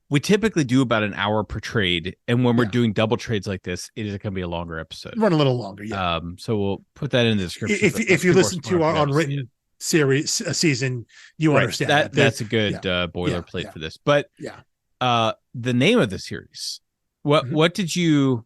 we typically do about an hour per trade, and when we're doing double trades like this, it is going to be a longer episode. Run a little longer, yeah. So we'll put that in the description. If you listen to our unwritten season, you understand that's a good boilerplate for this. But the name of the series. What did you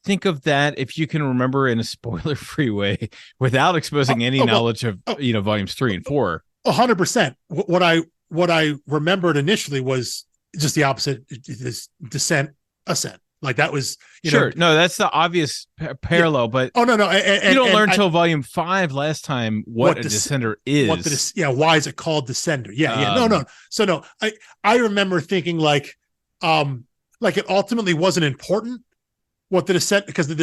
think of that, if you can remember, in a spoiler-free way without exposing any knowledge of volumes 3 and 4? 100%. What I remembered initially was just the opposite: this descent, ascent. Like that was no, that's the obvious parallel. But no, you don't learn until volume 5 last time what a descender is. Why is it called Descender? No. So no, I remember thinking like it ultimately wasn't important what the descent, because the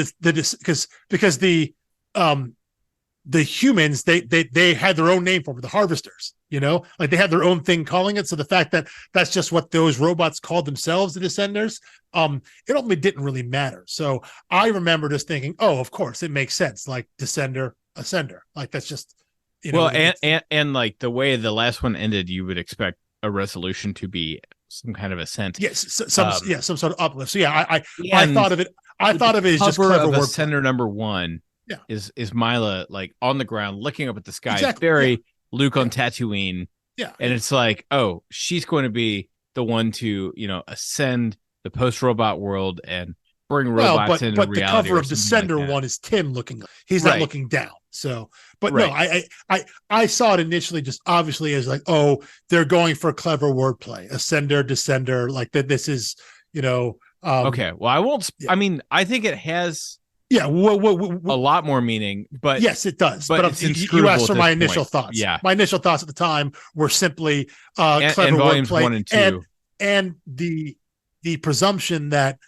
humans they had their own name for it, the harvesters, like they had their own thing calling it. So the fact that that's just what those robots called themselves, the Descenders, it ultimately didn't really matter. So I remember just thinking, oh, of course it makes sense, like Descender, Ascender, like that's just and like the way the last one ended, you would expect a resolution to be some kind of ascent. Yes, some sort of uplift. So I thought of it. I thought of it as just clever word. Ascender number 1 is Mila like on the ground looking up at the sky. Exactly. Very Luke on Tatooine. Yeah. And it's like, oh, she's going to be the one to, ascend the post-robot world and bring robots into reality. But the cover of Descender one is Tim looking up. He's not looking down. So, but no, I saw it initially just obviously as like, oh, they're going for clever wordplay. Ascender, Descender, like that. This is, okay. Well, I won't. I mean, I think it has. Yeah, a lot more meaning, but yes, it does. But you asked for my initial thoughts. Yeah, my initial thoughts at the time were simply clever and volumes wordplay 1 and 2, and the presumption that,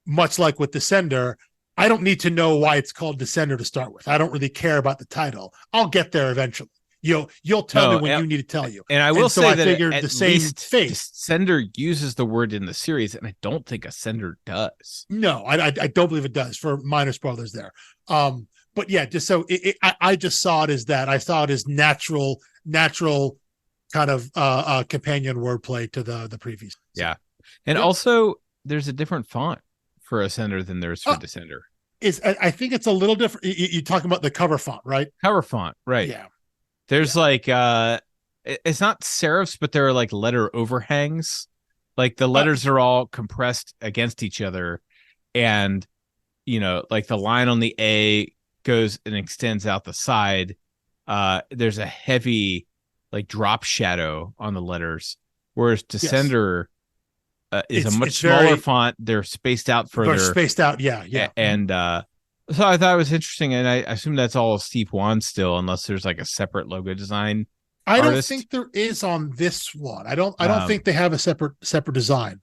much like with Descender, I don't need to know why it's called Descender to start with. I don't really care about the title. I'll get there eventually. You'll tell me when you need to tell you. And I will say that figured the same face. Descender uses the word in the series, and I don't think Ascender does. No, I don't believe it does, for minor spoilers there. But yeah, just so I just saw it as that. I saw it as natural kind of companion wordplay to the previous. So, yeah, and also there's a different font for Ascender than there's for Descender. I think it's a little different. You're talking about the cover font, right? Cover font, right? Yeah. There's like it's not serifs, but there are like letter overhangs. Like the letters are all compressed against each other, and like the line on the A goes and extends out the side. There's a heavy like drop shadow on the letters, whereas Descender is a much smaller font. They're spaced out further. They're spaced out, yeah. And so I thought it was interesting, and I assume that's all Steve Wan still, unless there's like a separate logo design. I don't think there is on this one. I don't think they have a separate design.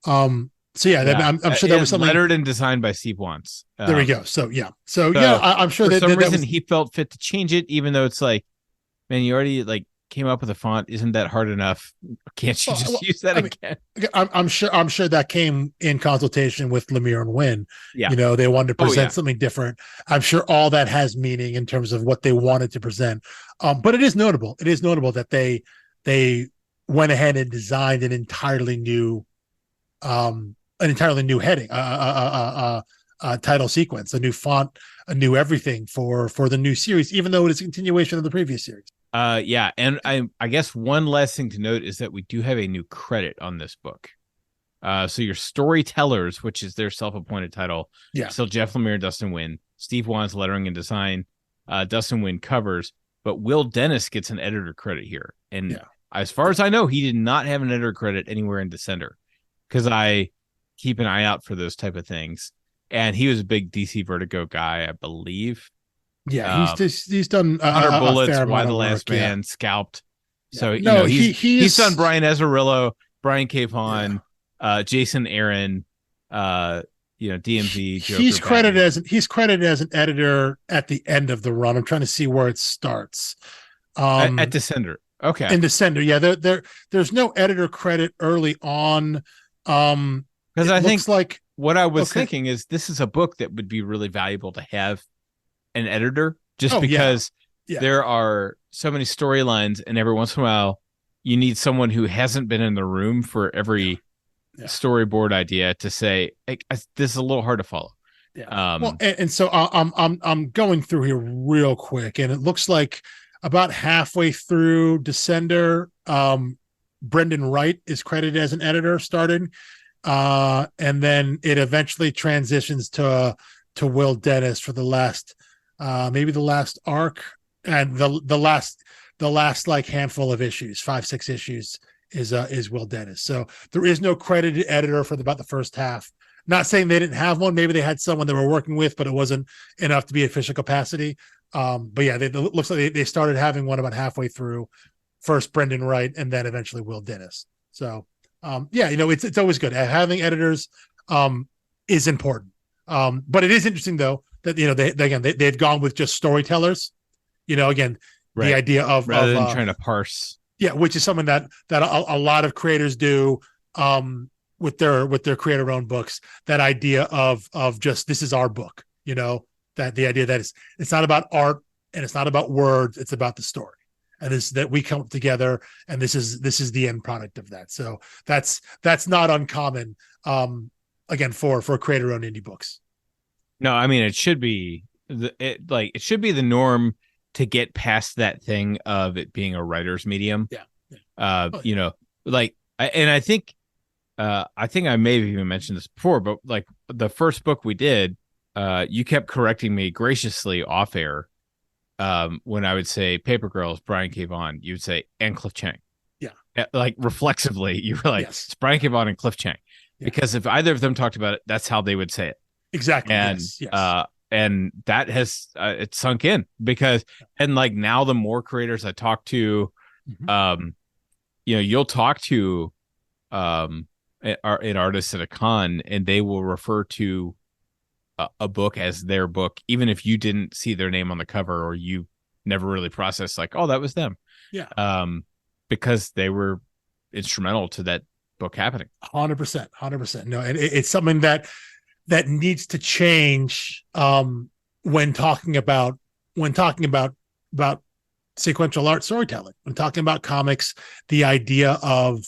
So yeah, I'm sure that was something lettered and designed by Steve Wantz. There we go. So I'm sure for some reason he felt fit to change it, even though it's like, man, you already like came up with a font. Isn't that hard enough? Can't you just use that again? I'm sure that came in consultation with Lemire and Nguyen. Yeah. They wanted to present something different. I'm sure all that has meaning in terms of what they wanted to present. But it is notable. It is notable that they went ahead and designed an entirely new heading, title sequence, a new font, a new everything for the new series, even though it is a continuation of the previous series. Yeah, and I guess one last thing to note is that we do have a new credit on this book. So your storytellers, which is their self-appointed title, still Jeff Lemire and Dustin Nguyen, Steve Wan's lettering and design, Dustin Nguyen covers, but Will Dennis gets an editor credit here. And as far as I know, he did not have an editor credit anywhere in Descender, because I keep an eye out for those type of things. And he was a big DC Vertigo guy, I believe. Yeah, he's done 100 Bullets, Why the Last work, Man, Scalped. So he's done Brian Azzarello, Brian K. Vaughan, Jason Aaron, DMZ. Joker, he's credited as an editor at the end of the run. I'm trying to see where it starts. At Descender. Okay. In Descender, yeah. There's no editor credit early on. Because I think like what I was thinking is this is a book that would be really valuable to have an editor, just because there are so many storylines, and every once in a while you need someone who hasn't been in the room for every storyboard idea to say, hey, this is a little hard to follow. So I'm going through here real quick, and it looks like about halfway through Descender, Brendan Wright is credited as an editor starting, and then it eventually transitions to Will Dennis for the last maybe the last arc, and the last like handful of issues, 5-6 issues is Will Dennis. So there is no credited editor for about the first half. Not saying they didn't have one, maybe they had someone they were working with, but it wasn't enough to be official capacity. But yeah, it looks like they started having one about halfway through. First Brendan Wright, and then eventually Will Dennis. So it's always good having editors is important. But it is interesting though that they've gone with just storytellers. The idea of rather than trying to parse. Yeah, which is something that a lot of creators do with their creator-owned books. That idea of just this is our book. That the idea that it's not about art and it's not about words, it's about the story. And this that we come together, and this is the end product of that. So that's not uncommon. Again, for creator-owned indie books. No, I mean it should be it should be the norm to get past that thing of it being a writer's medium. I think I may have even mentioned this before, but like the first book we did, you kept correcting me graciously off air. When I would say Paper Girls, Brian K. Vaughan, you would say, and Cliff Chang. Yeah. Like reflexively, you were like, it's Brian K. Vaughan and Cliff Chang. Yeah. Because if either of them talked about it, that's how they would say it. Exactly. And, and that has, it sunk in because, and like now the more creators I talk to, you'll talk to, an artist at a con and they will refer to a book as their book, even if you didn't see their name on the cover or you never really processed like, oh, that was them. Yeah. Because they were instrumental to that book happening. 100%. No, and it's something that needs to change when talking about sequential art storytelling, when talking about comics, the idea of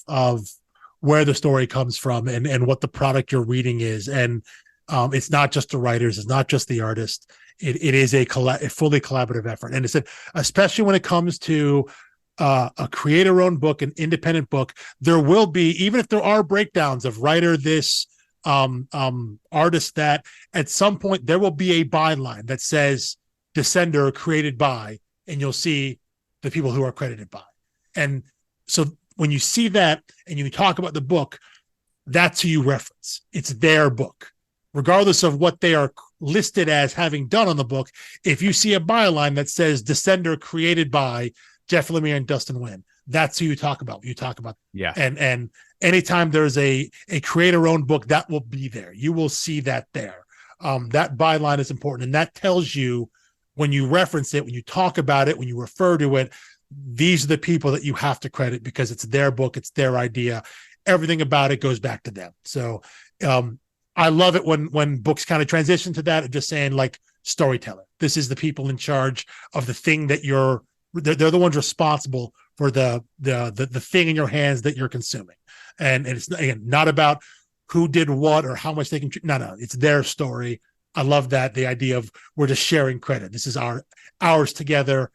where the story comes from and what the product you're reading is. And it's not just the writers, it's not just the artist. It is a fully collaborative effort. And it's especially when it comes to a creator-owned book, an independent book, there will be, even if there are breakdowns of writer this, artist that, at some point there will be a byline that says Descender created by, and you'll see the people who are credited by. And so when you see that and you talk about the book, that's who you reference. It's their book. Regardless of what they are listed as having done on the book, if you see a byline that says Descender created by Jeff Lemire and Dustin Nguyen, that's who you talk about. And anytime there's a creator-owned book, that will be there. You will see that there. That byline is important, and that tells you when you reference it, when you talk about it, when you refer to it, these are the people that you have to credit because it's their book, it's their idea. Everything about it goes back to them. So I love it when books kind of transition to that, just saying like storyteller. This is the people in charge of the thing that they're the ones responsible for the thing in your hands that you're consuming. And it's again not about who did what or how much they can. No, it's their story. I love that, the idea of we're just sharing credit. This is ours together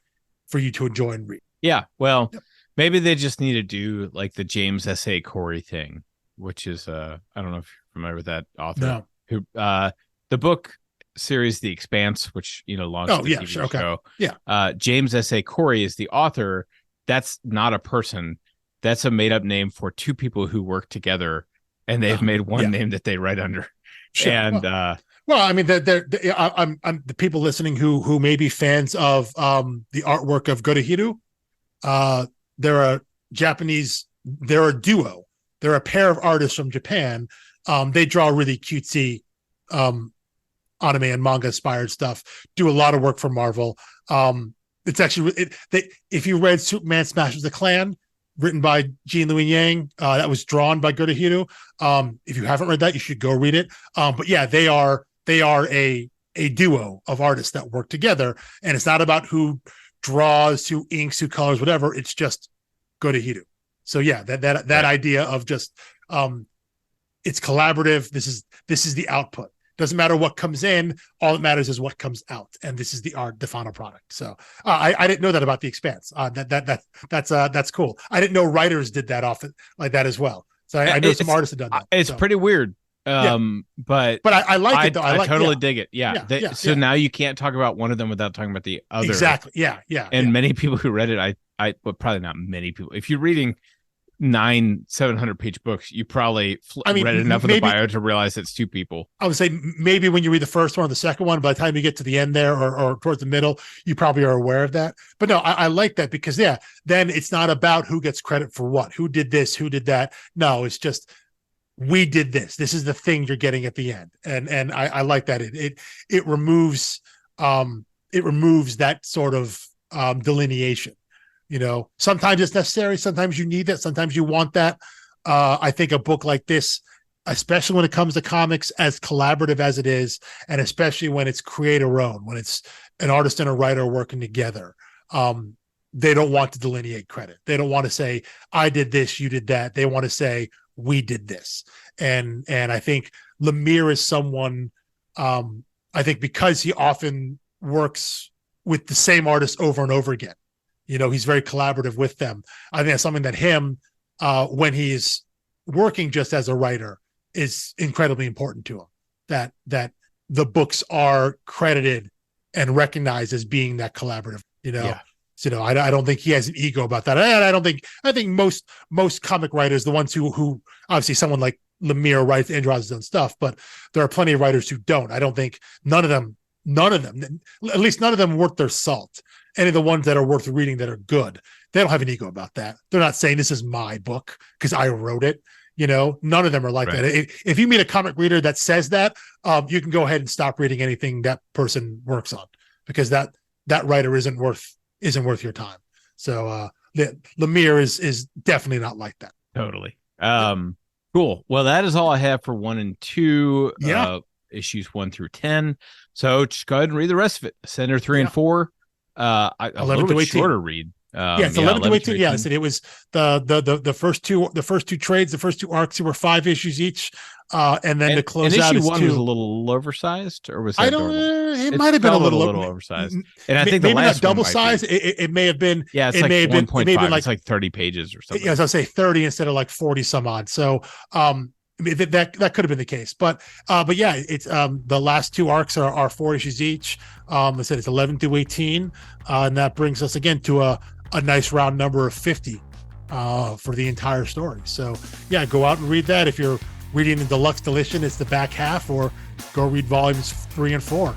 for you to enjoy and read. Yeah, well, maybe they just need to do like the James S.A. Corey thing, which is I don't know if you're familiar with that author. No. Who the book series The Expanse, which launched the TV show. Okay. Yeah. James S.A. Corey is the author. That's not a person. That's a made-up name for two people who work together, and they've made one name that they write under. Sure. And well, I mean, I'm the people listening who may be fans of the artwork of Gorohiro. They're a duo. They're a pair of artists from Japan. They draw really cutesy anime and manga inspired stuff. Do a lot of work for Marvel. It's actually if you read Superman Smashes the Clan, written by Jean Louis Yang, that was drawn by Gorohiro. If you haven't read that, you should go read it. But yeah, they are a duo of artists that work together, and it's not about who draws, who inks, who colors, whatever. It's just Gorohiro. So yeah, that idea of just it's collaborative. This is the output. Doesn't matter what comes in. All that matters is what comes out, and this is the final product. So I didn't know that about The Expanse. That's cool. I didn't know writers did that often like that as well. So I know some artists have done that. It's pretty weird. But I like it though. I totally dig it. Yeah. Now you can't talk about one of them without talking about the other. Exactly. Yeah. And many people who read it, but probably not many people. If you're reading 700-page books, you probably read enough of the bio to realize it's two people. I would say maybe when you read the first one or the second one, by the time you get to the end there or towards the middle, you probably are aware of that. But no, I like that because then it's not about who gets credit for what, who did this, who did that. No, it's just we did this. This is the thing you're getting at the end, and I like that. It removes that sort of delineation. Sometimes it's necessary. Sometimes you need that. Sometimes you want that. I think a book like this, especially when it comes to comics, as collaborative as it is, and especially when it's creator-owned, when it's an artist and a writer working together, they don't want to delineate credit. They don't want to say, I did this, you did that. They want to say, we did this. And I think Lemire is someone, I think because he often works with the same artist over and over again. He's very collaborative with them. I think that's something that him, when he's working just as a writer, is incredibly important to him. That the books are credited and recognized as being that collaborative. I don't think he has an ego about that. And I think most comic writers, the ones who obviously someone like Lemire writes and draws his own stuff, but there are plenty of writers who don't. I don't think none of them, at least none of them worth their salt. Any of the ones that are worth reading that are good, they don't have an ego about that. They're not saying this is my book because I wrote it. None of them are like that. If you meet a comic reader that says that, you can go ahead and stop reading anything that person works on, because that writer isn't worth your time. So Lemire is definitely not like that. Totally. Cool. Well, that is all I have for 1 and 2. Issues 1 through 10. So just go ahead and read the rest of it. Center 3 and 4. 11 to 18. Shorter read. It's 11 to 18. Yeah, it was the first two trades, the first two arcs were 5 issues each, and then to close out, issue 1 was a little oversized, or was that I don't? It might have been a little oversized, and I think maybe the last not double size. It may have been. Yeah, it's like 1.5. It's like 30 pages or something. Yeah, as I say, 30 instead of like 40 some odd. So that could have been the case, but yeah, it's the last 2 arcs are 4 issues each. I said it's 11 to 18, and that brings us again to a nice round number of 50 for the entire story. So yeah, go out and read that. If you're reading the deluxe edition, it's the back half, or go read volumes 3 and 4.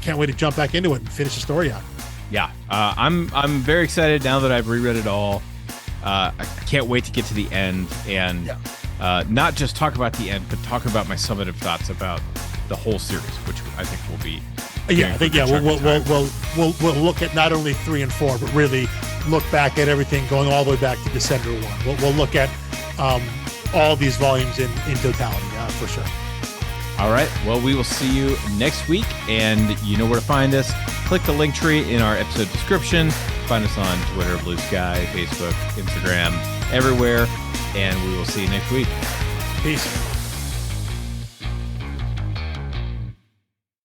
Can't wait to jump back into it and finish the story out. Yeah, I'm very excited now that I've reread it all. I can't wait to get to the end and not just talk about the end, but talk about my summative thoughts about the whole series, which I think will be. We'll look at not only 3 and 4, but really look back at everything going all the way back to Descender 1. We'll look at all these volumes in totality, for sure. All right. Well, we will see you next week, and you know where to find us. Click the link tree in our episode description. Find us on Twitter, Blue Sky, Facebook, Instagram, everywhere, and we will see you next week. Peace.